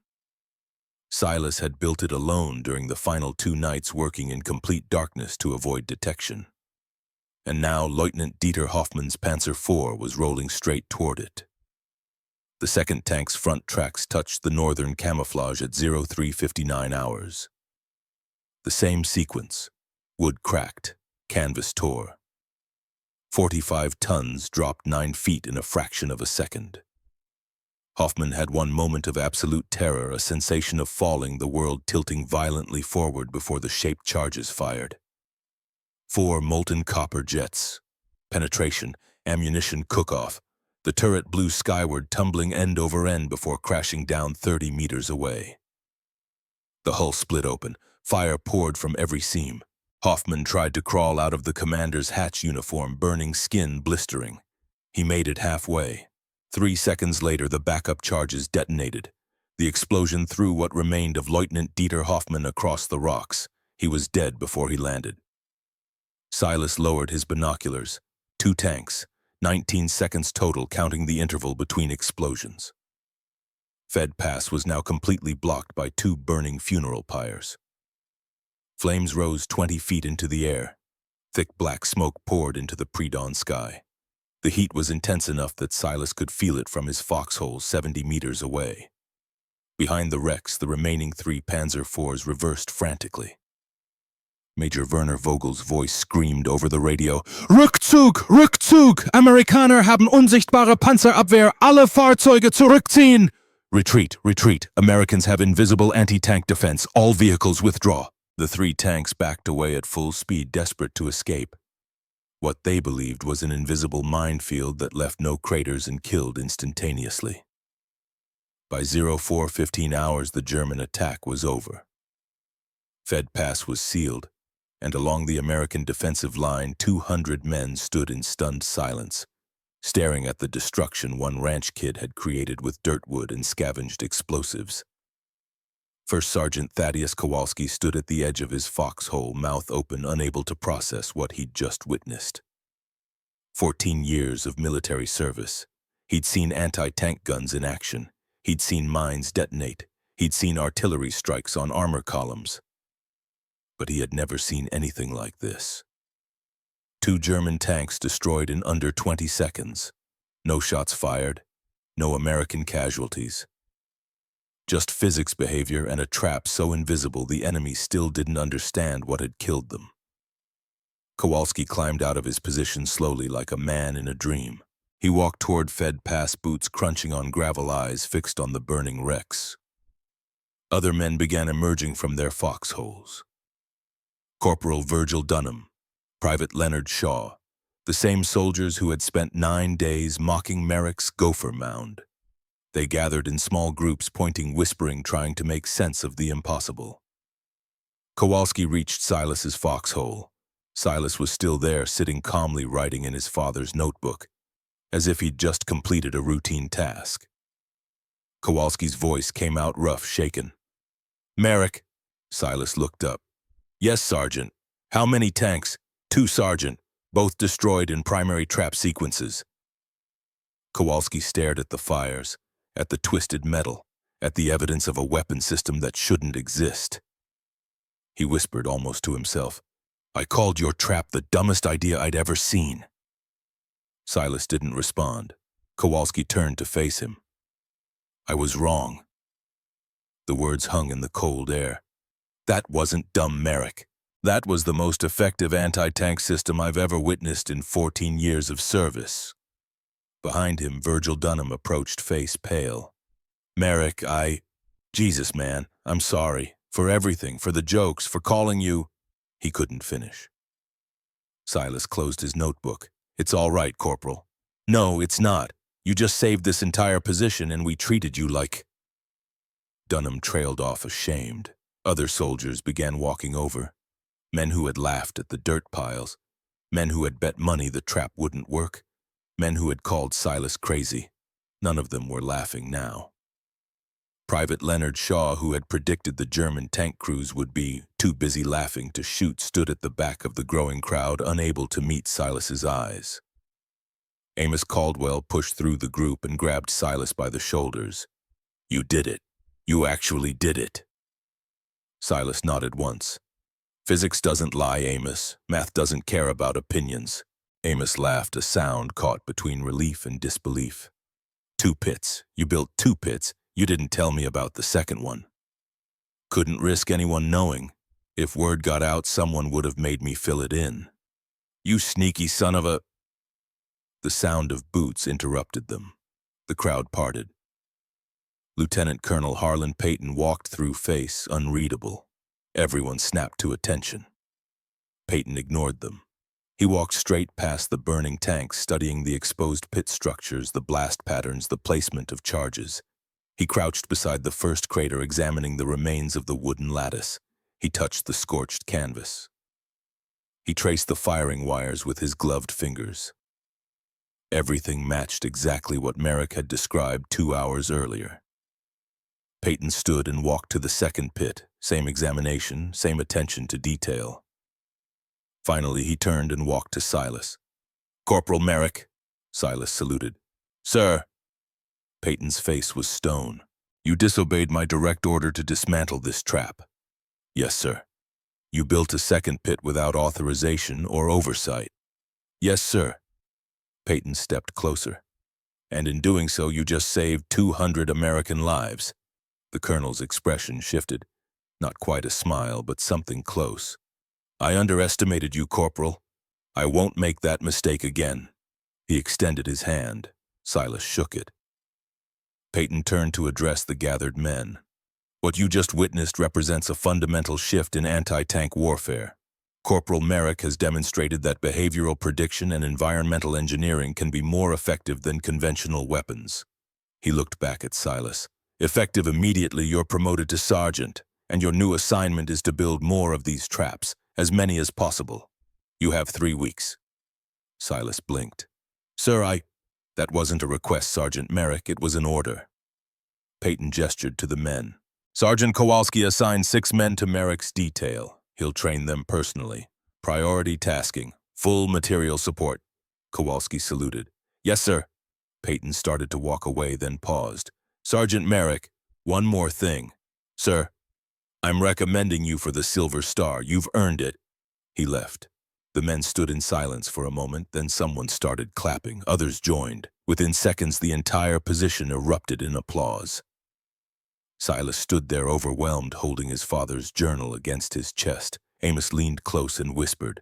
Silas had built it alone during the final 2 nights, working in complete darkness to avoid detection. And now Lieutenant Dieter Hoffmann's Panzer IV was rolling straight toward it. The 2nd tank's front tracks touched the northern camouflage at 03:59 hours. The same sequence. Wood cracked, canvas tore. 45 tons dropped 9 feet in a fraction of a second. Hoffmann had one moment of absolute terror, a sensation of falling, the world tilting violently forward before the shaped charges fired. 4 molten copper jets. Penetration, ammunition cook-off. The turret blew skyward, tumbling end over end before crashing down 30 meters away. The hull split open. Fire poured from every seam. Hoffmann tried to crawl out of the commander's hatch uniform, burning skin blistering. He made it halfway. 3 seconds later, the backup charges detonated. The explosion threw what remained of Lieutenant Dieter Hoffmann across the rocks. He was dead before he landed. Silas lowered his binoculars. 2 tanks. 19 seconds total, counting the interval between explosions. Fed Pass was now completely blocked by 2 burning funeral pyres. Flames rose 20 feet into the air. Thick black smoke poured into the pre-dawn sky. The heat was intense enough that Silas could feel it from his foxhole 70 meters away. Behind the wrecks, the remaining 3 Panzer IVs reversed frantically. Major Werner Vogel's voice screamed over the radio. "Rückzug! Rückzug! Amerikaner haben unsichtbare Panzerabwehr! Alle Fahrzeuge zurückziehen!" "Retreat! Retreat! Americans have invisible anti-tank defense! All vehicles withdraw!" The 3 tanks backed away at full speed, desperate to escape. What they believed was an invisible minefield that left no craters and killed instantaneously. By 04:15 hours, the German attack was over. Fed Pass was sealed, and along the American defensive line, 200 men stood in stunned silence, staring at the destruction one ranch kid had created with dirtwood and scavenged explosives. First Sergeant Thaddeus Kowalski stood at the edge of his foxhole, mouth open, unable to process what he'd just witnessed. 14 years of military service. He'd seen anti-tank guns in action. He'd seen mines detonate. He'd seen artillery strikes on armor columns. But he had never seen anything like this. 2 German tanks destroyed in under 20 seconds. No shots fired, no American casualties. Just physics behavior and a trap so invisible the enemy still didn't understand what had killed them. Kowalski climbed out of his position slowly like a man in a dream. He walked toward Fed Pass, boots crunching on gravel, eyes fixed on the burning wrecks. Other men began emerging from their foxholes. Corporal Virgil Dunham, Private Leonard Shaw, the same soldiers who had spent 9 days mocking Merrick's gopher mound. They gathered in small groups, pointing, whispering, trying to make sense of the impossible. Kowalski reached Silas's foxhole. Silas was still there, sitting calmly writing in his father's notebook, as if he'd just completed a routine task. Kowalski's voice came out rough, shaken. "Merrick." Silas looked up. "Yes, Sergeant. How many tanks?" "2, Sergeant. Both destroyed in primary trap sequences." Kowalski stared at the fires, at the twisted metal, at the evidence of a weapon system that shouldn't exist. He whispered almost to himself, "I called your trap the dumbest idea I'd ever seen." Silas didn't respond. Kowalski turned to face him. "I was wrong." The words hung in the cold air. "That wasn't dumb, Merrick. That was the most effective anti-tank system I've ever witnessed in 14 years of service." Behind him, Virgil Dunham approached, face pale. "Merrick, Jesus, man, I'm sorry. For everything, for the jokes, for calling you—" He couldn't finish. Silas closed his notebook. "It's all right, Corporal." "No, it's not. You just saved this entire position and we treated you like—" Dunham trailed off, ashamed. Other soldiers began walking over. Men who had laughed at the dirt piles. Men who had bet money the trap wouldn't work. Men who had called Silas crazy. None of them were laughing now. Private Leonard Shaw, who had predicted the German tank crews would be too busy laughing to shoot, stood at the back of the growing crowd, unable to meet Silas's eyes. Amos Caldwell pushed through the group and grabbed Silas by the shoulders. "You did it. You actually did it." Silas nodded once. "Physics doesn't lie, Amos. Math doesn't care about opinions." Amos laughed, a sound caught between relief and disbelief. 2 pits. You built 2 pits. You didn't tell me about the second one." "Couldn't risk anyone knowing. If word got out, someone would have made me fill it in." "You sneaky son of a—" The sound of boots interrupted them. The crowd parted. Lieutenant Colonel Harlan Peyton walked through, face unreadable. Everyone snapped to attention. Peyton ignored them. He walked straight past the burning tanks, studying the exposed pit structures, the blast patterns, the placement of charges. He crouched beside the first crater, examining the remains of the wooden lattice. He touched the scorched canvas. He traced the firing wires with his gloved fingers. Everything matched exactly what Merrick had described 2 hours earlier. Peyton stood and walked to the second pit, same examination, same attention to detail. Finally, he turned and walked to Silas. "Corporal Merrick." Silas saluted. "Sir." Peyton's face was stone. "You disobeyed my direct order to dismantle this trap." "Yes, sir." "You built a second pit without authorization or oversight." "Yes, sir." Peyton stepped closer. "And in doing so, you just saved 200 American lives." The colonel's expression shifted. Not quite a smile, but something close. "I underestimated you, Corporal. I won't make that mistake again." He extended his hand. Silas shook it. Peyton turned to address the gathered men. "What you just witnessed represents a fundamental shift in anti-tank warfare. Corporal Merrick has demonstrated that behavioral prediction and environmental engineering can be more effective than conventional weapons." He looked back at Silas. "Effective immediately, you're promoted to sergeant, and your new assignment is to build more of these traps, as many as possible. You have 3 weeks." Silas blinked. "Sir, That wasn't a request, Sergeant Merrick. It was an order." Peyton gestured to the men. "Sergeant Kowalski assigned 6 men to Merrick's detail. He'll train them personally. Priority tasking. Full material support." Kowalski saluted. "Yes, sir." Peyton started to walk away, then paused. "Sergeant Merrick, one more thing." "Sir." "I'm recommending you for the Silver Star. You've earned it." He left. The men stood in silence for a moment, then someone started clapping. Others joined. Within seconds, the entire position erupted in applause. Silas stood there overwhelmed, holding his father's journal against his chest. Amos leaned close and whispered,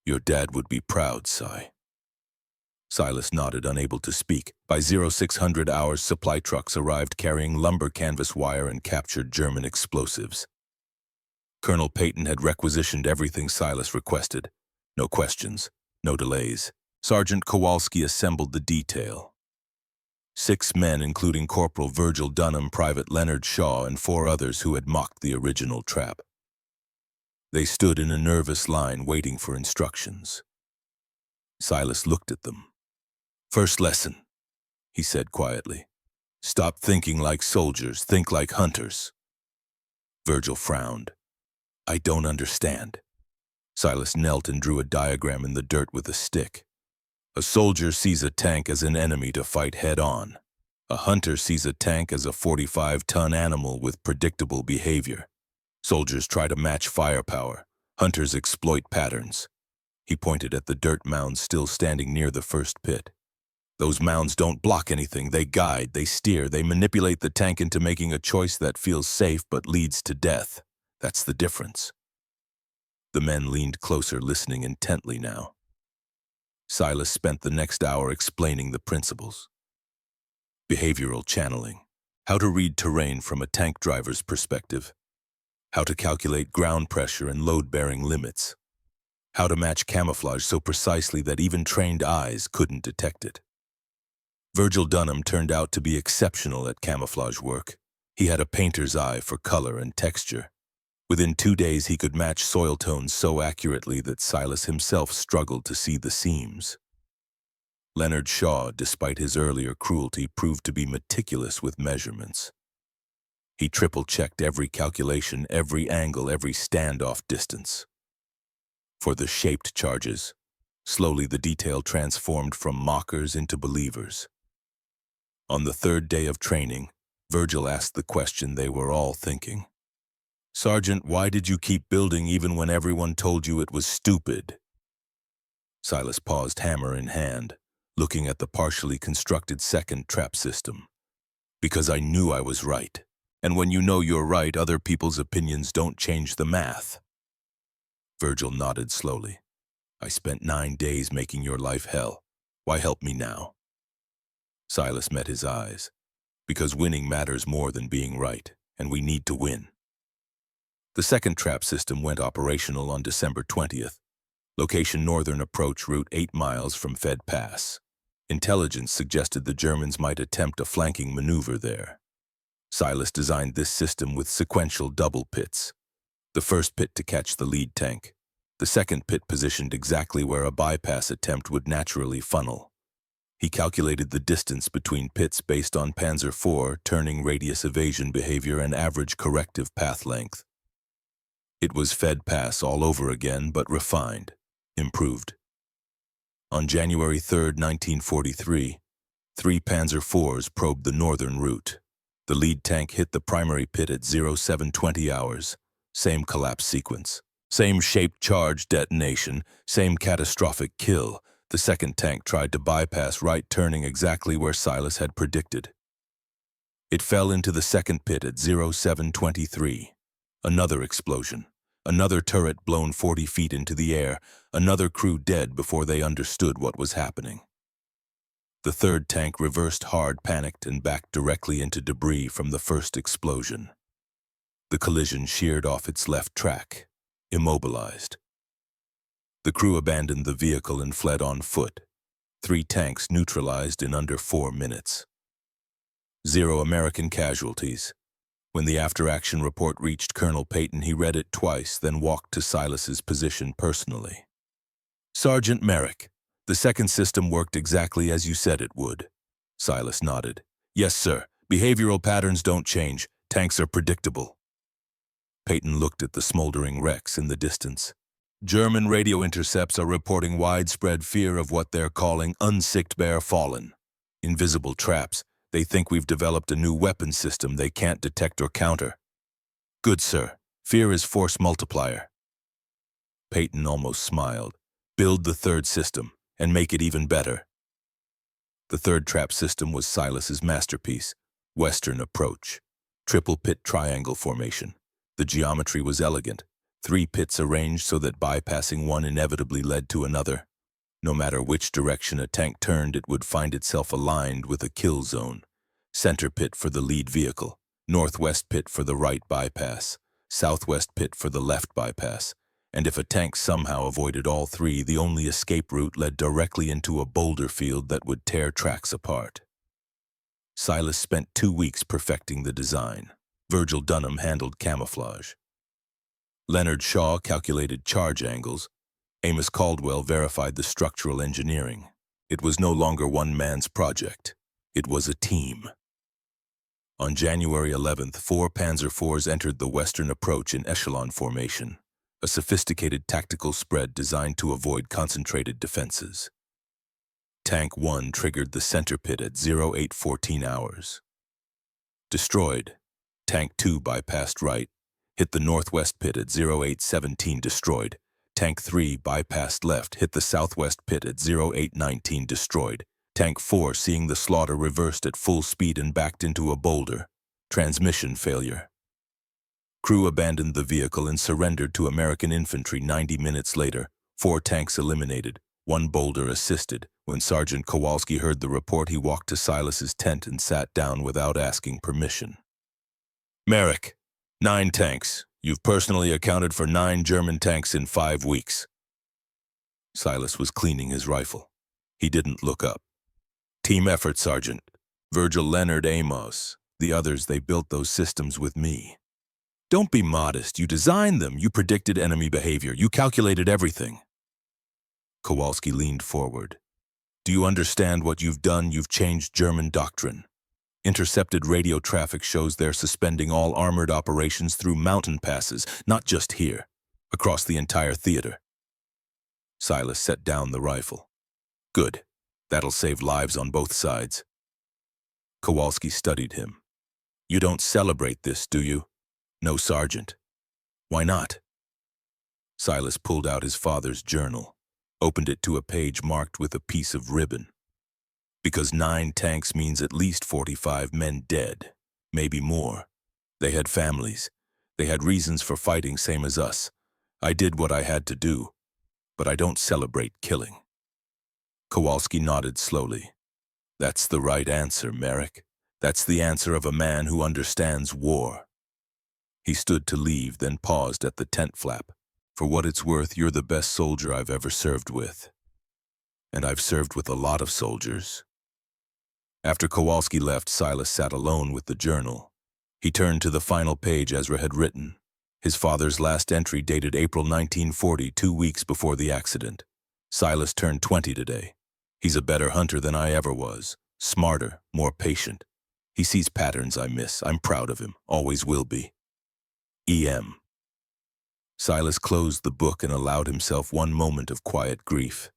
"Your dad would be proud, Si." Silas nodded, unable to speak. By 0600 hours, supply trucks arrived carrying lumber, canvas wire, and captured German explosives. Colonel Peyton had requisitioned everything Silas requested. No questions, no delays. Sergeant Kowalski assembled the detail. 6 men, including Corporal Virgil Dunham, Private Leonard Shaw, and 4 others who had mocked the original trap. They stood in a nervous line, waiting for instructions. Silas looked at them. "First lesson," he said quietly. "Stop thinking like soldiers, think like hunters." Virgil frowned. "I don't understand." Silas knelt and drew a diagram in the dirt with a stick. "A soldier sees a tank as an enemy to fight head-on. A hunter sees a tank as a 45-ton animal with predictable behavior. Soldiers try to match firepower. Hunters exploit patterns." He pointed at the dirt mounds still standing near the first pit. "Those mounds don't block anything. They guide, they steer, they manipulate the tank into making a choice that feels safe but leads to death. That's the difference." The men leaned closer, listening intently now. Silas spent the next hour explaining the principles. Behavioral channeling, how to read terrain from a tank driver's perspective, how to calculate ground pressure and load-bearing limits, how to match camouflage so precisely that even trained eyes couldn't detect it. Virgil Dunham turned out to be exceptional at camouflage work. He had a painter's eye for color and texture. Within 2 days, he could match soil tones so accurately that Silas himself struggled to see the seams. Leonard Shaw, despite his earlier cruelty, proved to be meticulous with measurements. He triple-checked every calculation, every angle, every standoff distance. For the shaped charges, slowly the detail transformed from mockers into believers. On the 3rd day of training, Virgil asked the question they were all thinking. "Sergeant, why did you keep building even when everyone told you it was stupid?" Silas paused, hammer in hand, looking at the partially constructed second trap system. "Because I knew I was right. And when you know you're right, other people's opinions don't change the math." Virgil nodded slowly. "I spent 9 days making your life hell. Why help me now?" Silas met his eyes. "Because winning matters more than being right, and we need to win." The second trap system went operational on December 20th. Location: northern approach route 8 miles from Fed Pass. Intelligence suggested the Germans might attempt a flanking maneuver there. Silas designed this system with sequential double pits. The first pit to catch the lead tank. The second pit positioned exactly where a bypass attempt would naturally funnel. He calculated the distance between pits based on Panzer IV, turning radius evasion behavior, and average corrective path length. It was Fed Pass all over again, but refined, improved. On January 3, 1943, 3 Panzer IVs probed the northern route. The lead tank hit the primary pit at 0720 hours. Same collapse sequence. Same shaped charge detonation. Same catastrophic kill. The second tank tried to bypass right, turning exactly where Silas had predicted. It fell into the second pit at 0723. Another explosion. Another turret blown 40 feet into the air. Another crew dead before they understood what was happening. The third tank reversed hard, panicked, and backed directly into debris from the first explosion. The collision sheared off its left track, immobilized. The crew abandoned the vehicle and fled on foot. 3 tanks neutralized in under 4 minutes. 0 American casualties. When the after-action report reached Colonel Peyton, he read it twice, then walked to Silas's position personally. "Sergeant Merrick, the second system worked exactly as you said it would." Silas nodded. "Yes, sir. Behavioral patterns don't change. Tanks are predictable." Peyton looked at the smoldering wrecks in the distance. "German radio intercepts are reporting widespread fear of what they're calling unsichtbar fallen. Invisible traps. They think we've developed a new weapon system they can't detect or counter." "Good, sir. Fear is force multiplier." Peyton almost smiled. Build the third system, and make it even better. The third trap system was Silas's masterpiece, Western Approach. Triple pit triangle formation. The geometry was elegant. 3 pits arranged so that bypassing one inevitably led to another. No matter which direction a tank turned, it would find itself aligned with a kill zone. Center pit for the lead vehicle, northwest pit for the right bypass, southwest pit for the left bypass. And if a tank somehow avoided all 3, the only escape route led directly into a boulder field that would tear tracks apart. Silas spent 2 weeks perfecting the design. Virgil Dunham handled camouflage. Leonard Shaw calculated charge angles. Amos Caldwell verified the structural engineering. It was no longer one man's project. It was a team. On January 11th, 4 Panzer IVs entered the Western Approach in echelon formation, a sophisticated tactical spread designed to avoid concentrated defenses. Tank 1 triggered the center pit at 0814 hours. Destroyed. Tank 2 bypassed right, hit the northwest pit at 0817, destroyed. Tank 3 bypassed left, hit the southwest pit at 0819, destroyed. Tank 4, seeing the slaughter, reversed at full speed and backed into a boulder. Transmission failure. Crew abandoned the vehicle and surrendered to American infantry 90 minutes later. 4 tanks eliminated, 1 boulder assisted. When Sergeant Kowalski heard the report, he walked to Silas's tent and sat down without asking permission. Merrick, 9 tanks. You've personally accounted for 9 German tanks in 5 weeks. Silas was cleaning his rifle. He didn't look up. Team effort, Sergeant. Virgil, Leonard, Amos. The others, they built those systems with me. Don't be modest. You designed them. You predicted enemy behavior. You calculated everything. Kowalski leaned forward. Do you understand what you've done? You've changed German doctrine. Intercepted radio traffic shows they're suspending all armored operations through mountain passes, not just here, across the entire theater. Silas set down the rifle. Good. That'll save lives on both sides. Kowalski studied him. You don't celebrate this, do you? No, Sergeant. Why not? Silas pulled out his father's journal, opened it to a page marked with a piece of ribbon. Because 9 tanks means at least 45 men dead, maybe more. They had families. They had reasons for fighting, same as us. I did what I had to do, but I don't celebrate killing. Kowalski nodded slowly. That's the right answer, Merrick. That's the answer of a man who understands war. He stood to leave, then paused at the tent flap. For what it's worth, you're the best soldier I've ever served with. And I've served with a lot of soldiers. After Kowalski left, Silas sat alone with the journal. He turned to the final page Ezra had written. His father's last entry dated April 1940, 2 weeks before the accident. Silas turned 20 today. He's a better hunter than I ever was. Smarter, more patient. He sees patterns I miss. I'm proud of him. Always will be. E.M. Silas closed the book and allowed himself one moment of quiet grief.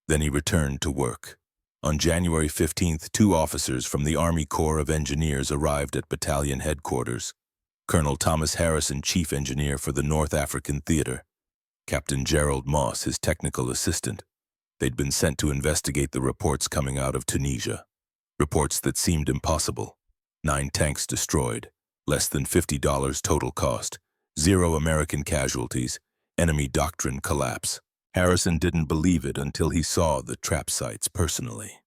Then he returned to work. On January 15th, 2 officers from the Army Corps of Engineers arrived at battalion headquarters. Colonel Thomas Harrison, chief engineer for the North African Theater. Captain Gerald Moss, his technical assistant. They'd been sent to investigate the reports coming out of Tunisia. Reports that seemed impossible. 9 tanks destroyed. Less than $50 total cost. 0 American casualties. Enemy doctrine collapse. Harrison didn't believe it until he saw the trap sites personally.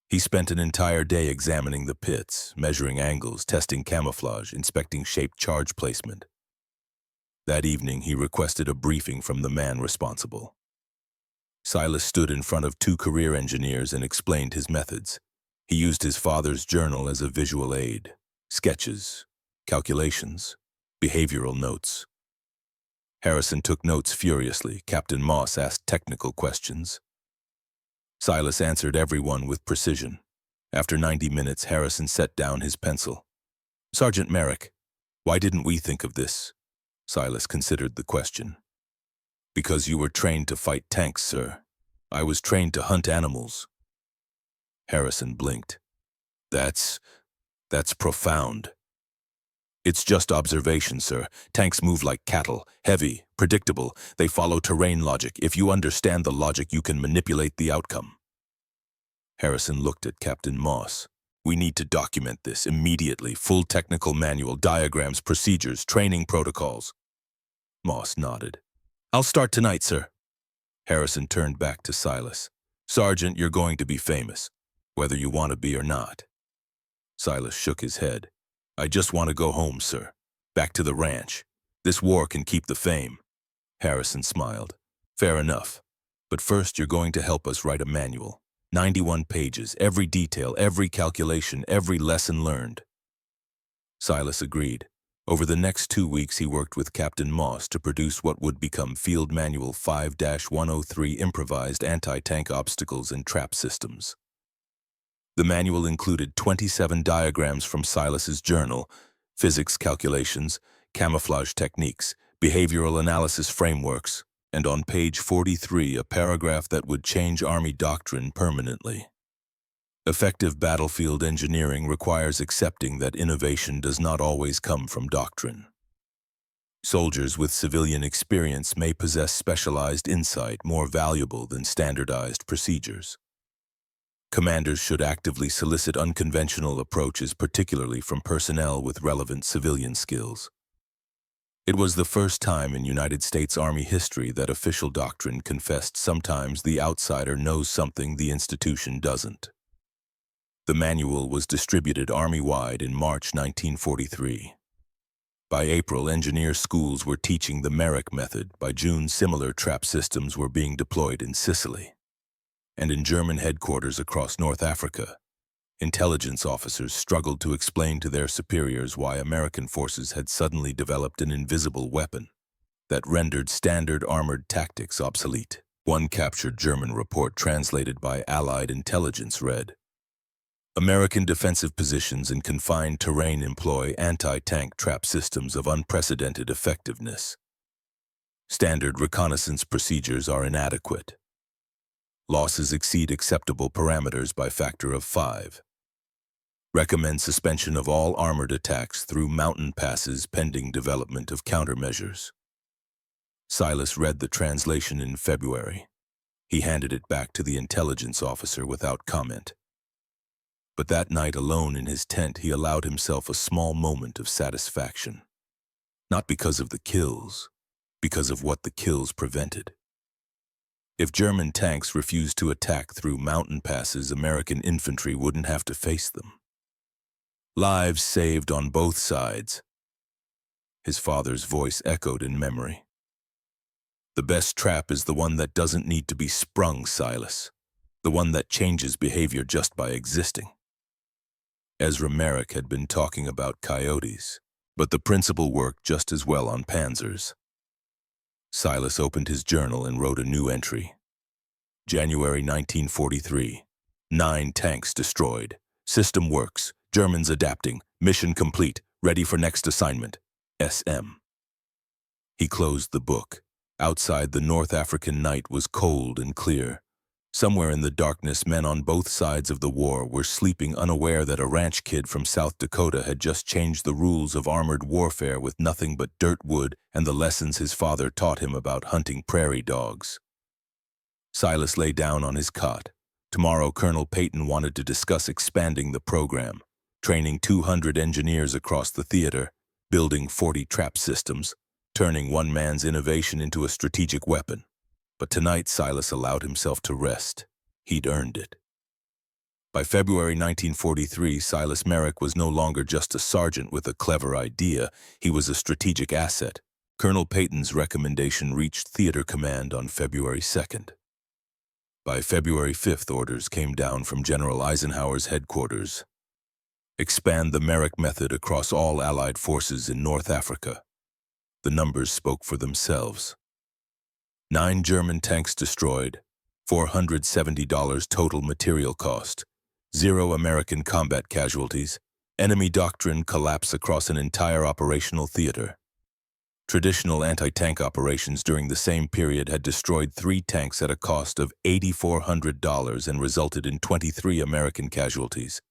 He spent an entire day examining the pits, measuring angles, testing camouflage, inspecting shape charge placement. That evening, he requested a briefing from the man responsible. Silas stood in front of 2 career engineers and explained his methods. He used his father's journal as a visual aid. Sketches, calculations, behavioral notes. Harrison took notes furiously. Captain Moss asked technical questions. Silas answered everyone with precision. After 90 minutes, Harrison set down his pencil. Sergeant Merrick, why didn't we think of this? Silas considered the question. Because you were trained to fight tanks, sir. I was trained to hunt animals. Harrison blinked. That's profound. It's just observation, sir. Tanks move like cattle, heavy, predictable. They follow terrain logic. If you understand the logic, you can manipulate the outcome. Harrison looked at Captain Moss. We need to document this immediately. Full technical manual, diagrams, procedures, training protocols. Moss nodded. I'll start tonight, sir. Harrison turned back to Silas. Sergeant, you're going to be famous, whether you want to be or not. Silas shook his head. I just want to go home, sir. Back to the ranch. This war can keep the fame. Harrison smiled. Fair enough. But first you're going to help us write a manual. 91 pages, every detail, every calculation, every lesson learned. Silas agreed. Over the next 2 weeks he worked with Captain Moss to produce what would become Field Manual 5-103 Improvised Anti-Tank Obstacles and Trap Systems. The manual included 27 diagrams from Silas's journal, physics calculations, camouflage techniques, behavioral analysis frameworks, and on page 43 a paragraph that would change Army doctrine permanently. Effective battlefield engineering requires accepting that innovation does not always come from doctrine. Soldiers with civilian experience may possess specialized insight more valuable than standardized procedures. Commanders should actively solicit unconventional approaches, particularly from personnel with relevant civilian skills. It was the first time in United States Army history that official doctrine confessed sometimes the outsider knows something the institution doesn't. The manual was distributed Army-wide in March 1943. By April, engineer schools were teaching the Merrick method. By June, similar trap systems were being deployed in Sicily. And in German headquarters across North Africa, intelligence officers struggled to explain to their superiors why American forces had suddenly developed an invisible weapon that rendered standard armored tactics obsolete. One captured German report translated by Allied intelligence read, American defensive positions in confined terrain employ anti-tank trap systems of unprecedented effectiveness. Standard reconnaissance procedures are inadequate. Losses exceed acceptable parameters by factor of 5. Recommend suspension of all armored attacks through mountain passes pending development of countermeasures. Silas read the translation in February. He handed it back to the intelligence officer without comment. But that night alone in his tent he allowed himself a small moment of satisfaction. Not because of the kills, because of what the kills prevented. If German tanks refused to attack through mountain passes, American infantry wouldn't have to face them. Lives saved on both sides. His father's voice echoed in memory. The best trap is the one that doesn't need to be sprung, Silas. The one that changes behavior just by existing. Ezra Merrick had been talking about coyotes, but the principle worked just as well on Panzers. Silas opened his journal and wrote a new entry. January 1943. 9 tanks destroyed. System works. Germans adapting. Mission complete. Ready for next assignment. SM. He closed the book. Outside, the North African night was cold and clear. Somewhere in the darkness, men on both sides of the war were sleeping, unaware that a ranch kid from South Dakota had just changed the rules of armored warfare with nothing but dirt wood and the lessons his father taught him about hunting prairie dogs. Silas lay down on his cot. Tomorrow, Colonel Peyton wanted to discuss expanding the program, training 200 engineers across the theater, building 40 trap systems, turning one man's innovation into a strategic weapon. But tonight, Silas allowed himself to rest. He'd earned it. By February 1943, Silas Merrick was no longer just a sergeant with a clever idea. He was a strategic asset. Colonel Peyton's recommendation reached theater command on February 2nd. By February 5th, orders came down from General Eisenhower's headquarters. Expand the Merrick method across all Allied forces in North Africa. The numbers spoke for themselves. 9 German tanks destroyed, $470 total material cost, 0 American combat casualties, enemy doctrine collapse across an entire operational theater. Traditional anti-tank operations during the same period had destroyed 3 tanks at a cost of $8,400 and resulted in 23 American casualties.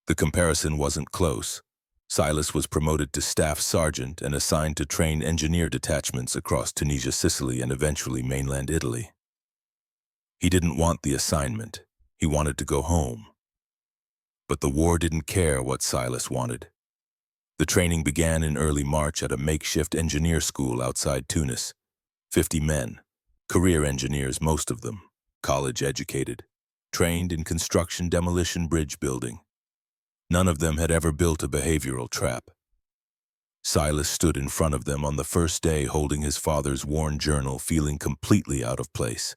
The comparison wasn't close. Silas was promoted to staff sergeant and assigned to train engineer detachments across Tunisia, Sicily, and eventually mainland Italy. He didn't want the assignment. He wanted to go home. But the war didn't care what Silas wanted. The training began in early March at a makeshift engineer school outside Tunis. 50 men, career engineers, most of them, college educated, trained in construction, demolition, bridge building. None of them had ever built a behavioral trap. Silas stood in front of them on the first day holding his father's worn journal, feeling completely out of place.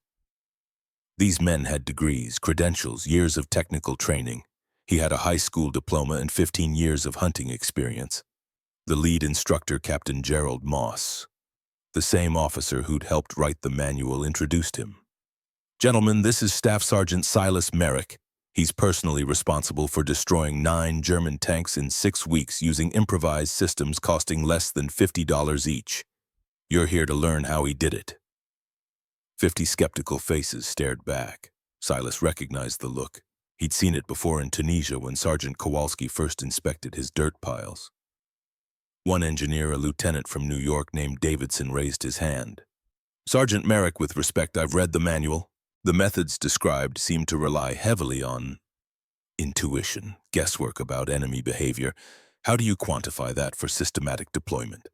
These men had degrees, credentials, years of technical training. He had a high school diploma and 15 years of hunting experience. The lead instructor, Captain Gerald Moss, the same officer who'd helped write the manual, introduced him. "Gentlemen, this is Staff Sergeant Silas Merrick. He's personally responsible for destroying 9 German tanks in 6 weeks using improvised systems costing less than $50 each. You're here to learn how he did it." 50 skeptical faces stared back. Silas recognized the look. He'd seen it before in Tunisia when Sergeant Kowalski first inspected his dirt piles. One engineer, a lieutenant from New York named Davidson, raised his hand. "Sergeant Merrick, with respect, I've read the manual. The methods described seem to rely heavily on intuition, guesswork about enemy behavior. How do you quantify that for systematic deployment?"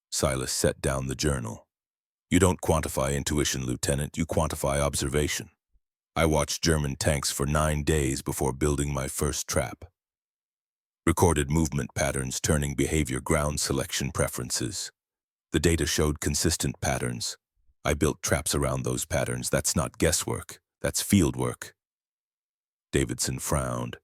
Silas set down the journal. "You don't quantify intuition, Lieutenant. You quantify observation. I watched German tanks for 9 days before building my first trap. Recorded movement patterns, turning behavior, ground selection preferences. The data showed consistent patterns. I built traps around those patterns. That's not guesswork. That's field work." Davidson frowned.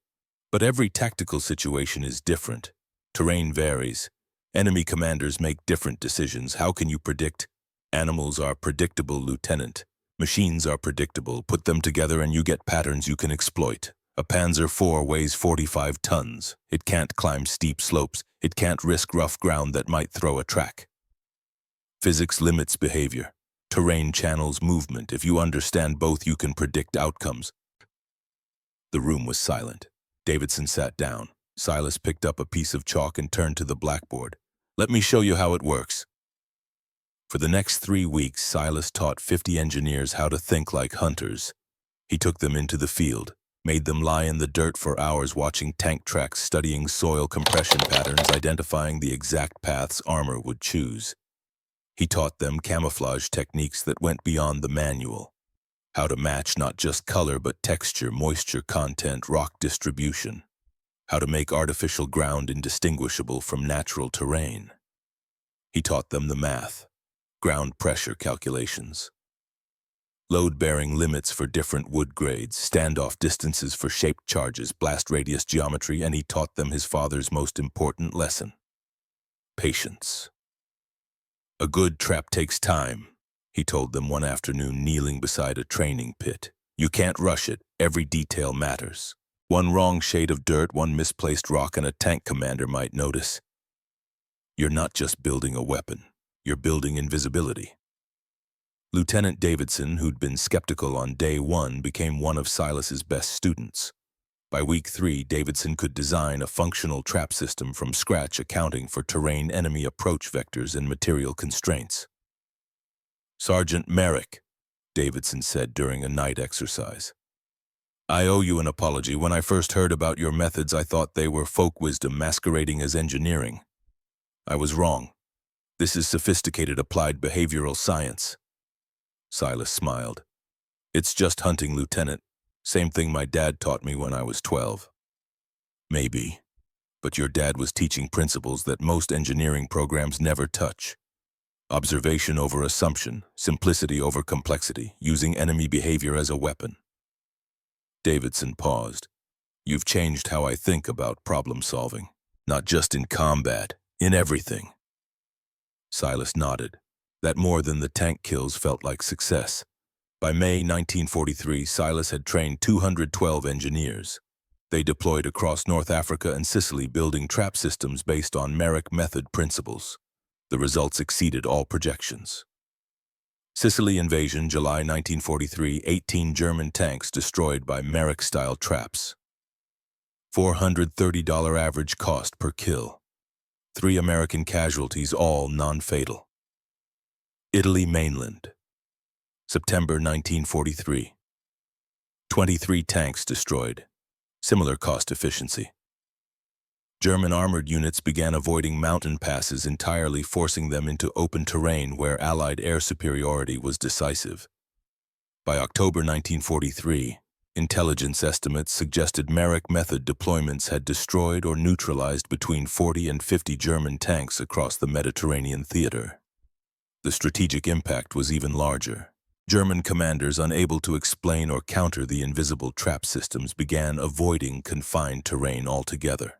"But every tactical situation is different. Terrain varies. Enemy commanders make different decisions. How can you predict? Animals are predictable, Lieutenant. Machines are predictable. Put them together and you get patterns you can exploit. A Panzer IV weighs 45 tons. It can't climb steep slopes. It can't risk rough ground that might throw a track. Physics limits behavior. Terrain channels movement. If you understand both, you can predict outcomes." The room was silent. Davidson sat down. Silas picked up a piece of chalk and turned to the blackboard. "Let me show you how it works." For the next 3 weeks, Silas taught 50 engineers how to think like hunters. He took them into the field, made them lie in the dirt for hours watching tank tracks, studying soil compression patterns, identifying the exact paths armor would choose. He taught them camouflage techniques that went beyond the manual. How to match not just color but texture, moisture content, rock distribution. How to make artificial ground indistinguishable from natural terrain. He taught them the math, ground pressure calculations, load-bearing limits for different wood grades, standoff distances for shaped charges, blast radius geometry, and he taught them his father's most important lesson: patience. "A good trap takes time," he told them one afternoon kneeling beside a training pit. "You can't rush it. Every detail matters. One wrong shade of dirt, one misplaced rock, and a tank commander might notice. You're not just building a weapon. You're building invisibility." Lieutenant Davidson, who'd been skeptical on day 1, became one of Silas's best students. By week 3, Davidson could design a functional trap system from scratch, accounting for terrain, enemy approach vectors, and material constraints. "Sergeant Merrick," Davidson said during a night exercise, "I owe you an apology. When I first heard about your methods, I thought they were folk wisdom masquerading as engineering. I was wrong. This is sophisticated applied behavioral science." Silas smiled. "It's just hunting, Lieutenant. Same thing my dad taught me when I was 12. "Maybe, but your dad was teaching principles that most engineering programs never touch. Observation over assumption, simplicity over complexity, using enemy behavior as a weapon." Davidson paused. "You've changed how I think about problem solving, not just in combat, in everything." Silas nodded. That more than the tank kills felt like success. By May 1943, Silas had trained 212 engineers. They deployed across North Africa and Sicily, building trap systems based on Merrick method principles. The results exceeded all projections. Sicily invasion, July 1943, 18 German tanks destroyed by Merrick-style traps. $430 average cost per kill. 3 American casualties, all non-fatal. Italy mainland. September 1943. 23 tanks destroyed. Similar cost efficiency. German armored units began avoiding mountain passes entirely, forcing them into open terrain where Allied air superiority was decisive. By October 1943, intelligence estimates suggested Merrick method deployments had destroyed or neutralized between 40 and 50 German tanks across the Mediterranean theater. The strategic impact was even larger. German commanders, unable to explain or counter the invisible trap systems, began avoiding confined terrain altogether.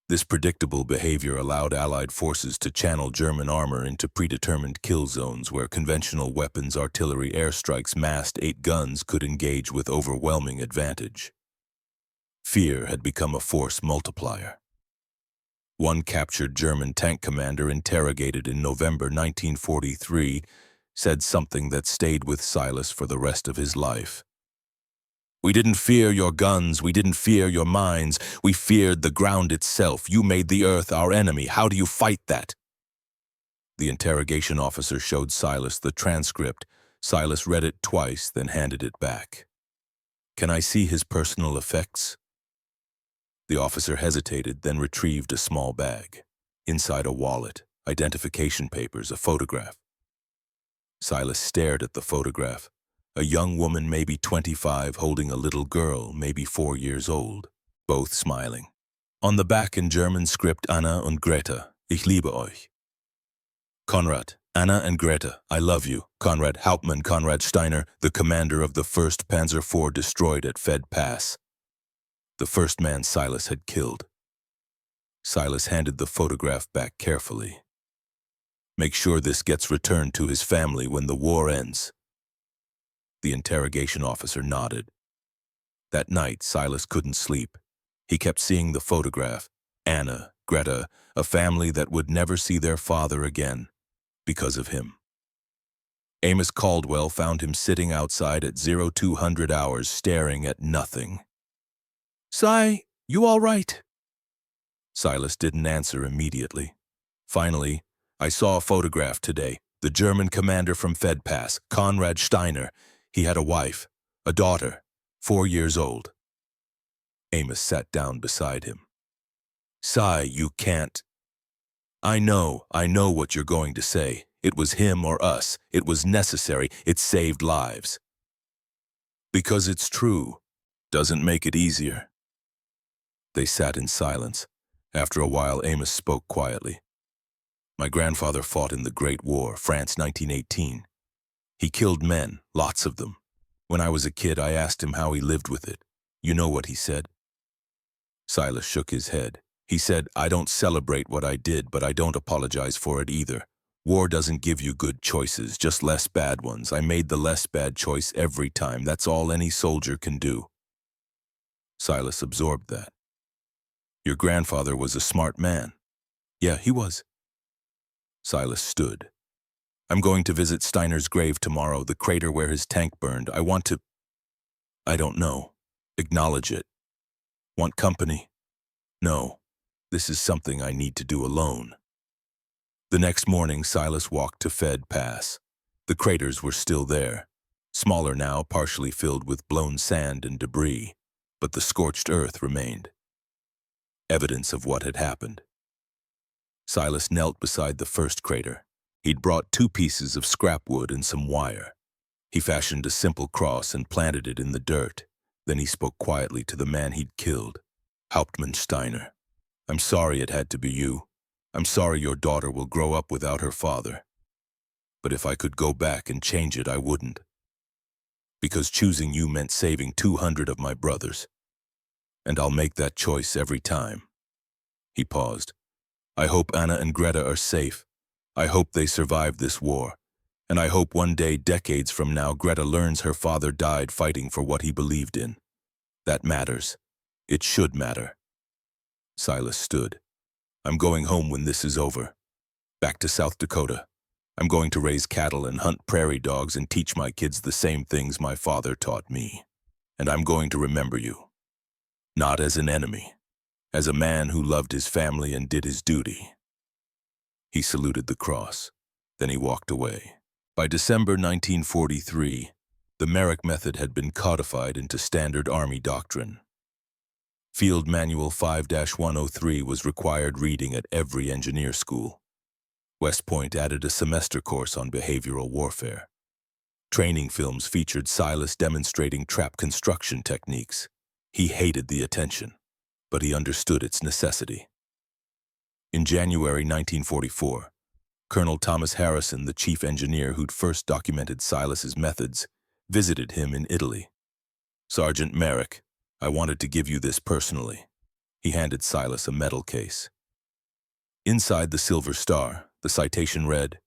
This predictable behavior allowed Allied forces to channel German armor into predetermined kill zones where conventional weapons, artillery, airstrikes, massed 8 guns could engage with overwhelming advantage. Fear had become a force multiplier. One captured German tank commander, interrogated in November 1943, said something that stayed with Silas for the rest of his life. "We didn't fear your guns, we didn't fear your mines, we feared the ground itself. You made the earth our enemy. How do you fight that?" The interrogation officer showed Silas the transcript. Silas read it twice, then handed it back. "Can I see his personal effects?" The officer hesitated, then retrieved a small bag. Inside, a wallet, identification papers, a photograph. Silas stared at the photograph. A young woman, maybe 25, holding a little girl, maybe 4 years old, both smiling. On the back in German script, Anna und Greta, ich liebe euch. Konrad, Anna and Greta, I love you. Konrad Hauptmann Konrad Steiner, the commander of the 1st Panzer IV, destroyed at Fed Pass. The first man Silas had killed. Silas handed the photograph back carefully. "Make sure this gets returned to his family when the war ends." The interrogation officer nodded. That night, Silas couldn't sleep. He kept seeing the photograph. Anna, Greta, a family that would never see their father again because of him. Amos Caldwell found him sitting outside at 0200 hours, staring at nothing. "Si, you all right?" Silas didn't answer immediately. Finally, "I saw a photograph today. The German commander from Fed Pass, Konrad Steiner. He had a wife, a daughter, 4 years old." Amos sat down beside him. "Si, you can't." I know what you're going to say. It was him or us. It was necessary. It saved lives." "Because it's true. Doesn't make it easier." They sat in silence. After a while, Amos spoke quietly. "My grandfather fought in the Great War, France 1918. He killed men, lots of them. When I was a kid, I asked him how he lived with it. You know what he said?" Silas shook his head. He said, "I don't celebrate what I did, but I don't apologize for it either. War doesn't give you good choices, just less bad ones. I made the less bad choice every time. That's all any soldier can do." Silas absorbed that. "Your grandfather was a smart man." "Yeah, he was." Silas stood. "I'm going to visit Steiner's grave tomorrow, the crater where his tank burned. I want to—" "I don't know. Acknowledge it." "Want company?" "No. This is something I need to do alone." The next morning, Silas walked to Fed Pass. The craters were still there, smaller now, partially filled with blown sand and debris, but the scorched earth remained. Evidence of what had happened. Silas knelt beside the first crater. He'd brought 2 pieces of scrap wood and some wire. He fashioned a simple cross and planted it in the dirt. Then he spoke quietly to the man he'd killed. "Hauptmann Steiner, I'm sorry it had to be you. I'm sorry your daughter will grow up without her father. But if I could go back and change it, I wouldn't. Because choosing you meant saving 200 of my brothers. And I'll make that choice every time." He paused. "I hope Anna and Greta are safe. I hope they survive this war. And I hope one day, decades from now, Greta learns her father died fighting for what he believed in. That matters. It should matter." Silas stood. "I'm going home when this is over. Back to South Dakota. I'm going to raise cattle and hunt prairie dogs and teach my kids the same things my father taught me. And I'm going to remember you. Not as an enemy, as a man who loved his family and did his duty. He saluted the cross, then he walked away. By December 1943, the Merrick method had been codified into standard Army doctrine. Field Manual 5-103 was required reading at every engineer school. West Point added a semester course on behavioral warfare. Training films featured Silas demonstrating trap construction techniques. He hated the attention, but he understood its necessity. In January 1944, Colonel Thomas Harrison, the chief engineer who'd first documented Silas's methods, visited him in Italy. "Sergeant Merrick, I wanted to give you this personally." He handed Silas a medal case. Inside the silver star, the citation read,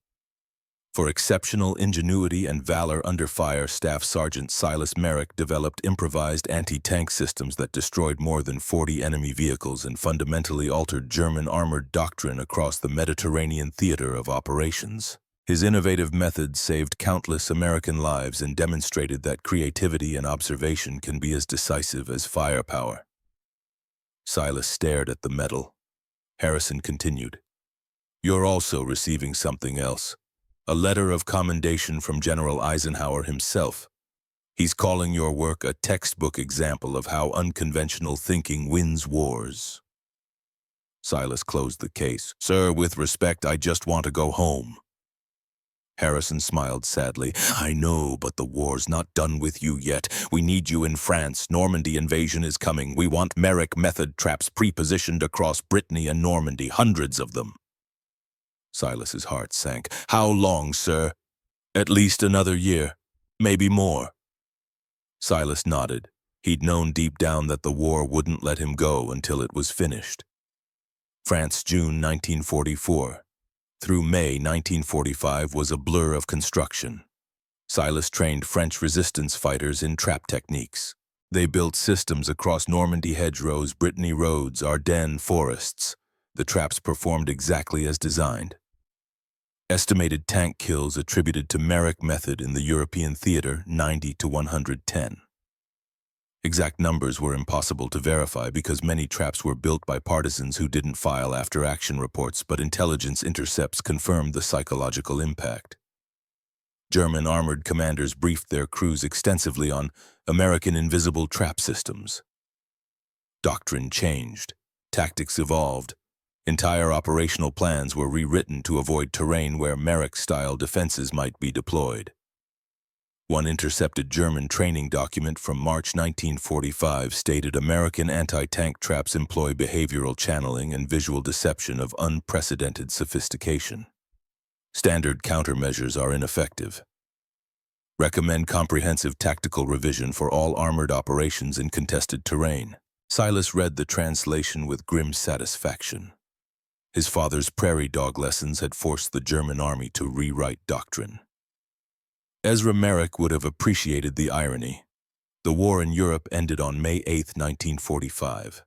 "For exceptional ingenuity and valor under fire, Staff Sergeant Silas Merrick developed improvised anti-tank systems that destroyed more than 40 enemy vehicles and fundamentally altered German armored doctrine across the Mediterranean theater of operations. His innovative methods saved countless American lives and demonstrated that creativity and observation can be as decisive as firepower." Silas stared at the medal. Harrison continued, "You're also receiving something else. A letter of commendation from General Eisenhower himself. He's calling your work a textbook example of how unconventional thinking wins wars." Silas closed the case. "Sir, with respect, I just want to go home." Harrison smiled sadly. "I know, but the war's not done with you yet. We need you in France. Normandy invasion is coming. We want Merrick method traps pre-positioned across Brittany and Normandy, hundreds of them." Silas's heart sank. "How long, sir?" "At least another year, maybe more." Silas nodded. He'd known deep down that the war wouldn't let him go until it was finished. France, June 1944. Through May 1945 was a blur of construction. Silas trained French resistance fighters in trap techniques. They built systems across Normandy hedgerows, Brittany roads, Ardennes forests. The traps performed exactly as designed. Estimated tank kills attributed to Merrick method in the European theater, 90 to 110. Exact numbers were impossible to verify because many traps were built by partisans who didn't file after-action reports, but intelligence intercepts confirmed the psychological impact. German armored commanders briefed their crews extensively on American invisible trap systems. Doctrine changed. Tactics evolved. Entire operational plans were rewritten to avoid terrain where Merrick-style defenses might be deployed. One intercepted German training document from March 1945 stated American anti-tank traps employ behavioral channeling and visual deception of unprecedented sophistication. Standard countermeasures are ineffective. Recommend comprehensive tactical revision for all armored operations in contested terrain. Silas read the translation with grim satisfaction. His father's prairie dog lessons had forced the German army to rewrite doctrine. Ezra Merrick would have appreciated the irony. The war in Europe ended on May 8, 1945.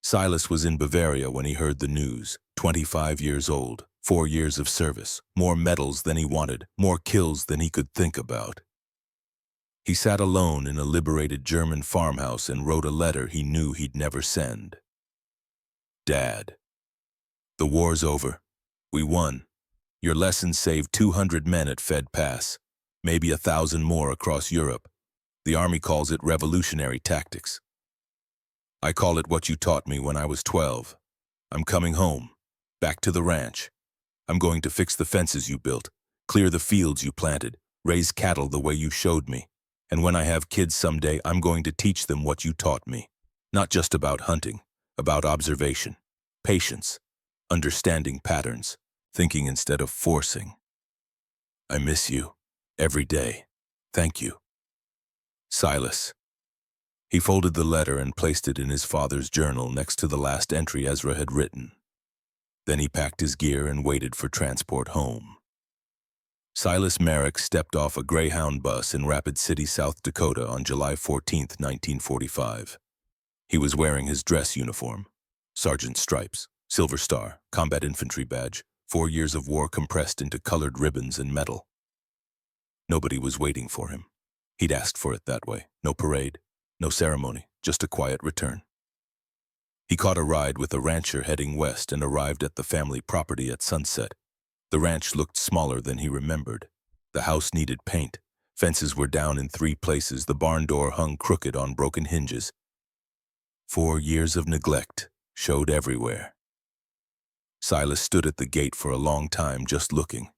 Silas was in Bavaria when he heard the news, 25 years old, 4 years of service, more medals than he wanted, more kills than he could think about. He sat alone in a liberated German farmhouse and wrote a letter he knew he'd never send. "Dad, the war's over. We won. Your lessons saved 200 men at Fed Pass, maybe 1,000 more across Europe. The Army calls it revolutionary tactics. I call it what you taught me when I was 12. I'm coming home, back to the ranch. I'm going to fix the fences you built, clear the fields you planted, raise cattle the way you showed me. And when I have kids someday, I'm going to teach them what you taught me. Not just about hunting, about observation, patience, understanding patterns, thinking instead of forcing. I miss you, every day. Thank you. Silas." He folded the letter and placed it in his father's journal next to the last entry Ezra had written. Then he packed his gear and waited for transport home. Silas Merrick stepped off a Greyhound bus in Rapid City, South Dakota on July 14, 1945. He was wearing his dress uniform, sergeant stripes, silver star, combat infantry badge, 4 years of war compressed into colored ribbons and metal. Nobody was waiting for him. He'd asked for it that way. No parade, no ceremony, just a quiet return. He caught a ride with a rancher heading west and arrived at the family property at sunset. The ranch looked smaller than he remembered. The house needed paint. Fences were down in 3 places. The barn door hung crooked on broken hinges. 4 years of neglect showed everywhere. Silas stood at the gate for a long time just looking.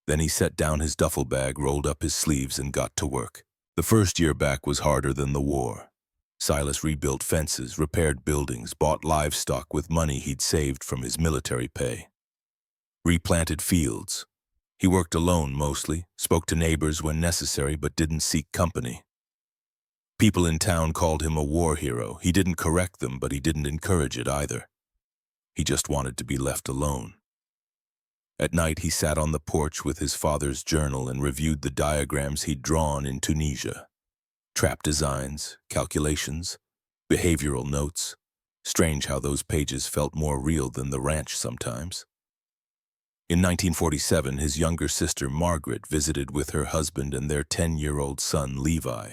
Then he set down his duffel bag, rolled up his sleeves, and got to work. The first year back was harder than the war. Silas rebuilt fences, repaired buildings, bought livestock with money he'd saved from his military pay. Replanted fields. He worked alone mostly, spoke to neighbors when necessary but didn't seek company. People in town called him a war hero. He didn't correct them, but he didn't encourage it either. He just wanted to be left alone. At night, he sat on the porch with his father's journal and reviewed the diagrams he'd drawn in Tunisia. Trap designs, calculations, behavioral notes. Strange how those pages felt more real than the ranch sometimes. In 1947, his younger sister Margaret visited with her husband and their 10-year-old son Levi.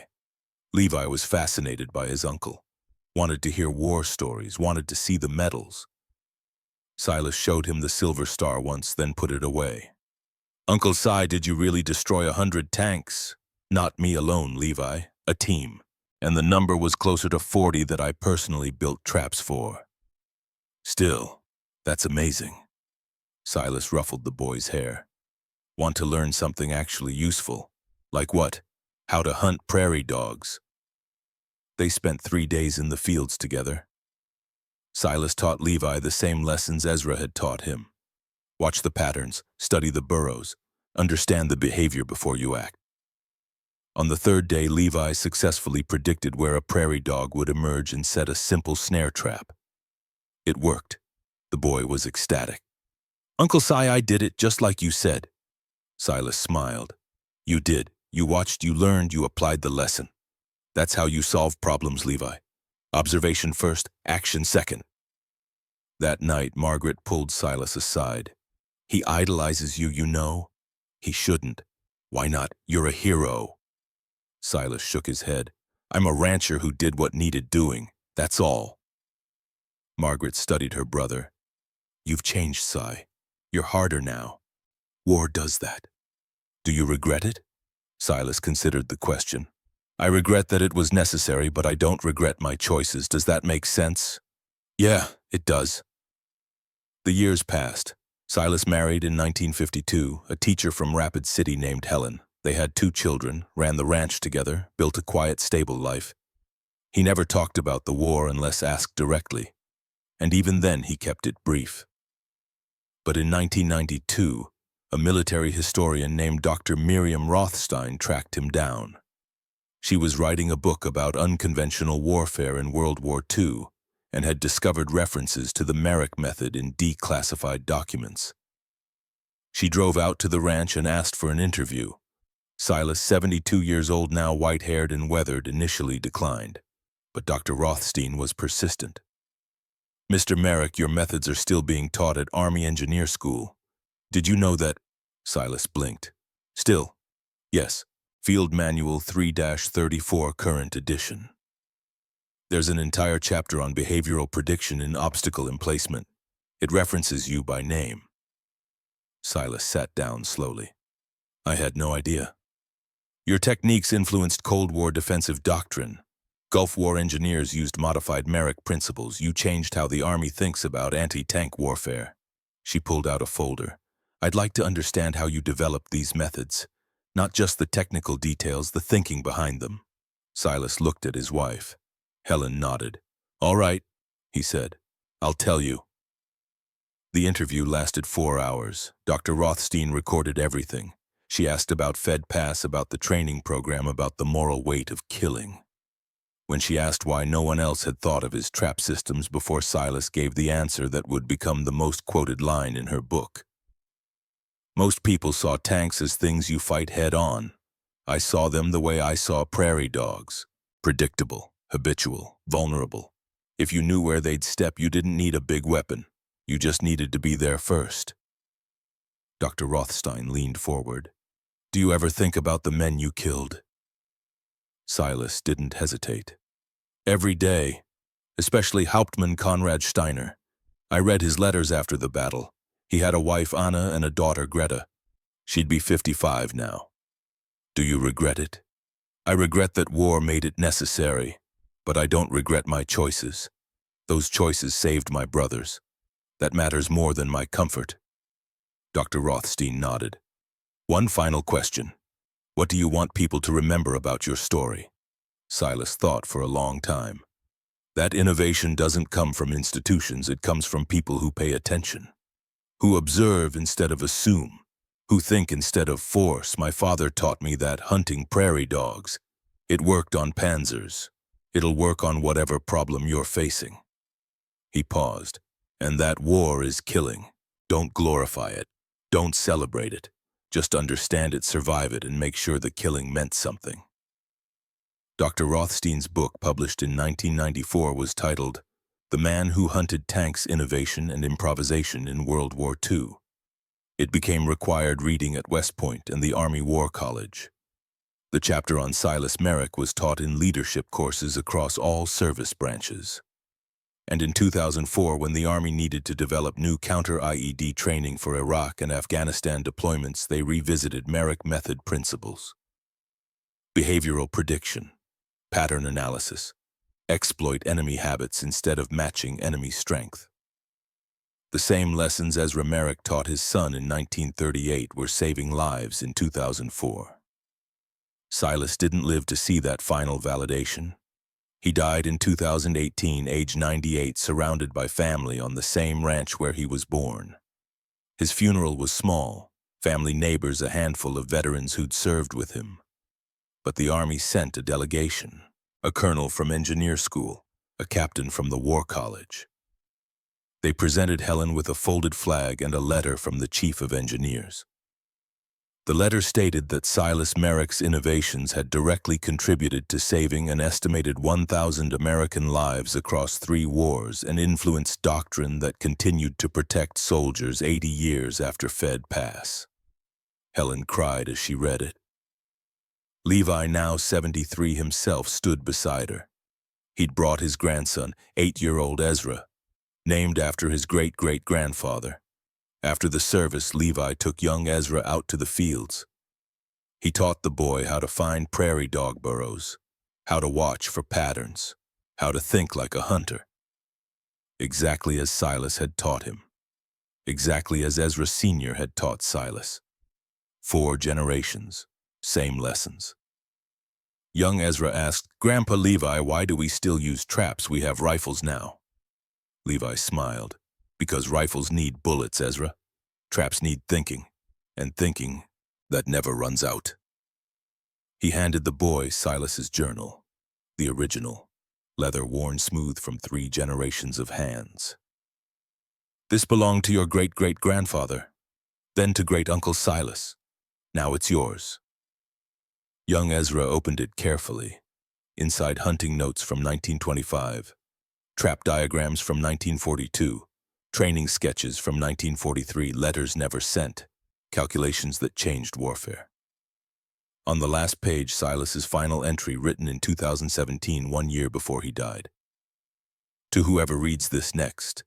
Levi was fascinated by his uncle, wanted to hear war stories, wanted to see the medals. Silas showed him the silver star once, then put it away. "Uncle Si, did you really destroy 100 tanks? Not me alone, Levi, a team. And the number was closer to 40 that I personally built traps for." "Still, that's amazing." Silas ruffled the boy's hair. "Want to learn something actually useful? Like what? How to hunt prairie dogs." They spent 3 days in the fields together. Silas taught Levi the same lessons Ezra had taught him. Watch the patterns, study the burrows, understand the behavior before you act. On the 3rd day, Levi successfully predicted where a prairie dog would emerge and set a simple snare trap. It worked. The boy was ecstatic. "Uncle Si, I did it just like you said." Silas smiled. "You did. You watched, you learned, you applied the lesson. That's how you solve problems, Levi. Observation first, action second." That night, Margaret pulled Silas aside. "He idolizes you, you know." "He shouldn't." "Why not? You're a hero." Silas shook his head. "I'm a rancher who did what needed doing. That's all." Margaret studied her brother. "You've changed, Si. You're harder now. War does that." "Do you regret it?" Silas considered the question. "I regret that it was necessary, but I don't regret my choices. Does that make sense?" "Yeah, it does." The years passed. Silas married in 1952, a teacher from Rapid City named Helen. They had 2 children, ran the ranch together, built a quiet, stable life. He never talked about the war unless asked directly, and even then he kept it brief. But in 1992, a military historian named Dr. Miriam Rothstein tracked him down. She was writing a book about unconventional warfare in World War II and had discovered references to the Merrick method in declassified documents. She drove out to the ranch and asked for an interview. Silas, 72 years old now, white-haired and weathered, initially declined, but Dr. Rothstein was persistent. "Mr. Merrick, your methods are still being taught at Army Engineer School. Did you know that?" Silas blinked. "Still, yes. Field Manual 3-34, current edition. There's an entire chapter on behavioral prediction in obstacle emplacement. It references you by name." Silas sat down slowly. "I had no idea. Your techniques influenced Cold War defensive doctrine. Gulf War engineers used modified Merrick principles. You changed how the Army thinks about anti-tank warfare." She pulled out a folder. "I'd like to understand how you developed these methods. Not just the technical details, the thinking behind them." Silas looked at his wife. Helen nodded. "All right," he said. "I'll tell you." The interview lasted 4 hours. Dr. Rothstein recorded everything. She asked about Fed Pass, about the training program, about the moral weight of killing. When she asked why no one else had thought of his trap systems before, Silas gave the answer that would become the most quoted line in her book. "Most people saw tanks as things you fight head-on. I saw them the way I saw prairie dogs. Predictable, habitual, vulnerable. If you knew where they'd step, you didn't need a big weapon. You just needed to be there first." Dr. Rothstein leaned forward. "Do you ever think about the men you killed?" Silas didn't hesitate. Every day, especially Hauptmann Konrad Steiner. I read his letters after the battle. He had a wife, Anna, and a daughter, Greta. She'd be 55 now. Do you regret it? I regret that war made it necessary, but I don't regret my choices. Those choices saved my brothers. That matters more than my comfort. Dr. Rothstein nodded. One final question. What do you want people to remember about your story? Silas thought for a long time. That innovation doesn't come from institutions, it comes from people who pay attention, who observe instead of assume, who think instead of force. My father taught me that hunting prairie dogs. It worked on Panzers. It'll work on whatever problem you're facing. He paused. And that war is killing. Don't glorify it. Don't celebrate it. Just understand it, survive it, and make sure the killing meant something. Dr. Rothstein's book, published in 1994, was titled The Man Who Hunted Tanks, Innovation and Improvisation in World War II. It became required reading at West Point and the Army War College. The chapter on Silas Merrick was taught in leadership courses across all service branches. And in 2004, when the Army needed to develop new counter-IED training for Iraq and Afghanistan deployments, they revisited Merrick method principles. Behavioral prediction, pattern analysis, exploit enemy habits instead of matching enemy strength. The same lessons Ezra Merrick taught his son in 1938 were saving lives in 2004. Silas didn't live to see that final validation. He died in 2018, age 98, surrounded by family on the same ranch where he was born. His funeral was small, family, neighbors, a handful of veterans who'd served with him. But the Army sent a delegation, a colonel from engineer school, a captain from the War College. They presented Helen with a folded flag and a letter from the chief of engineers. The letter stated that Silas Merrick's innovations had directly contributed to saving an estimated 1,000 American lives across 3 wars and influenced doctrine that continued to protect soldiers 80 years after Fed pass. Helen cried as she read it. Levi, now 73 himself, stood beside her. He'd brought his grandson, 8-year-old Ezra, named after his great-great-grandfather. After the service, Levi took young Ezra out to the fields. He taught the boy how to find prairie dog burrows, how to watch for patterns, how to think like a hunter. Exactly as Silas had taught him. Exactly as Ezra Sr. had taught Silas. 4 generations, same lessons. Young Ezra asked, "Grandpa Levi, why do we still use traps? We have rifles now." Levi smiled. "Because rifles need bullets, Ezra. Traps need thinking, and thinking that never runs out." He handed the boy Silas's journal, the original, leather worn smooth from 3 generations of hands. "This belonged to your great-great-grandfather, then to great-uncle Silas. Now it's yours." Young Ezra opened it carefully. Inside, hunting notes from 1925, trap diagrams from 1942, training sketches from 1943, letters never sent, calculations that changed warfare. On the last page, Silas's final entry, written in 2017, 1 year before he died. "To whoever reads this next,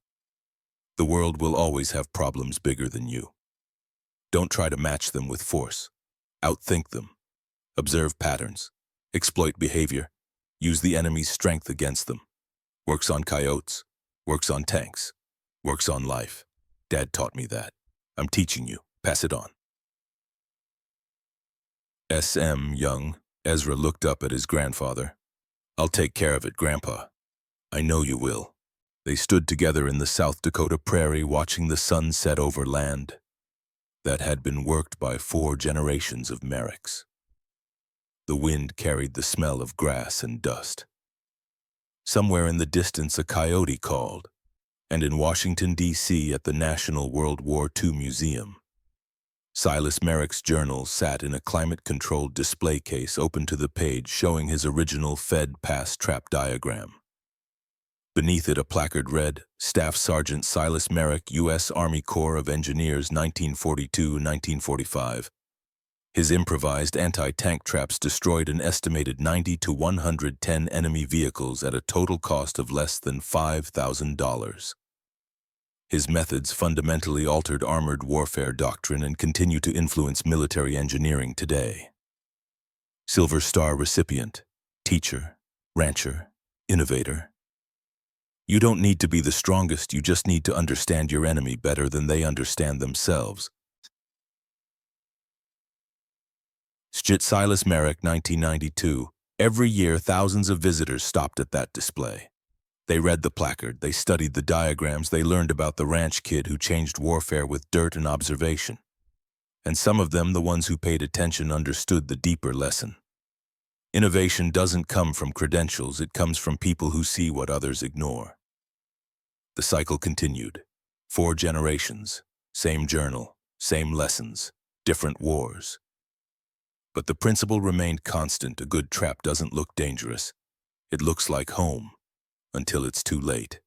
the world will always have problems bigger than you. Don't try to match them with force. Outthink them. Observe patterns. Exploit behavior. Use the enemy's strength against them. Works on coyotes. Works on tanks. Works on life. Dad taught me that. I'm teaching you. Pass it on." S.M. Young. Ezra looked up at his grandfather. "I'll take care of it, Grandpa. I know you will." They stood together in the South Dakota prairie, watching the sun set over land that had been worked by 4 generations of Merricks. The wind carried the smell of grass and dust. Somewhere in the distance, a coyote called, and in Washington, D.C., at the National World War II Museum, Silas Merrick's journal sat in a climate-controlled display case open to the page showing his original Fed pass trap diagram. Beneath it, a placard read, "Staff Sergeant Silas Merrick, U.S. Army Corps of Engineers, 1942-1945. His improvised anti-tank traps destroyed an estimated 90 to 110 enemy vehicles at a total cost of less than $5,000. His methods fundamentally altered armored warfare doctrine and continue to influence military engineering today. Silver Star recipient, teacher, rancher, innovator. You don't need to be the strongest, you just need to understand your enemy better than they understand themselves. Silas Merrick, 1992. Every year, thousands of visitors stopped at that display. They read the placard, they studied the diagrams, they learned about the ranch kid who changed warfare with dirt and observation. And some of them, the ones who paid attention, understood the deeper lesson. Innovation doesn't come from credentials, it comes from people who see what others ignore. The cycle continued. 4 generations, same journal, same lessons, different wars. But the principle remained constant. A good trap doesn't look dangerous. It looks like home, until it's too late.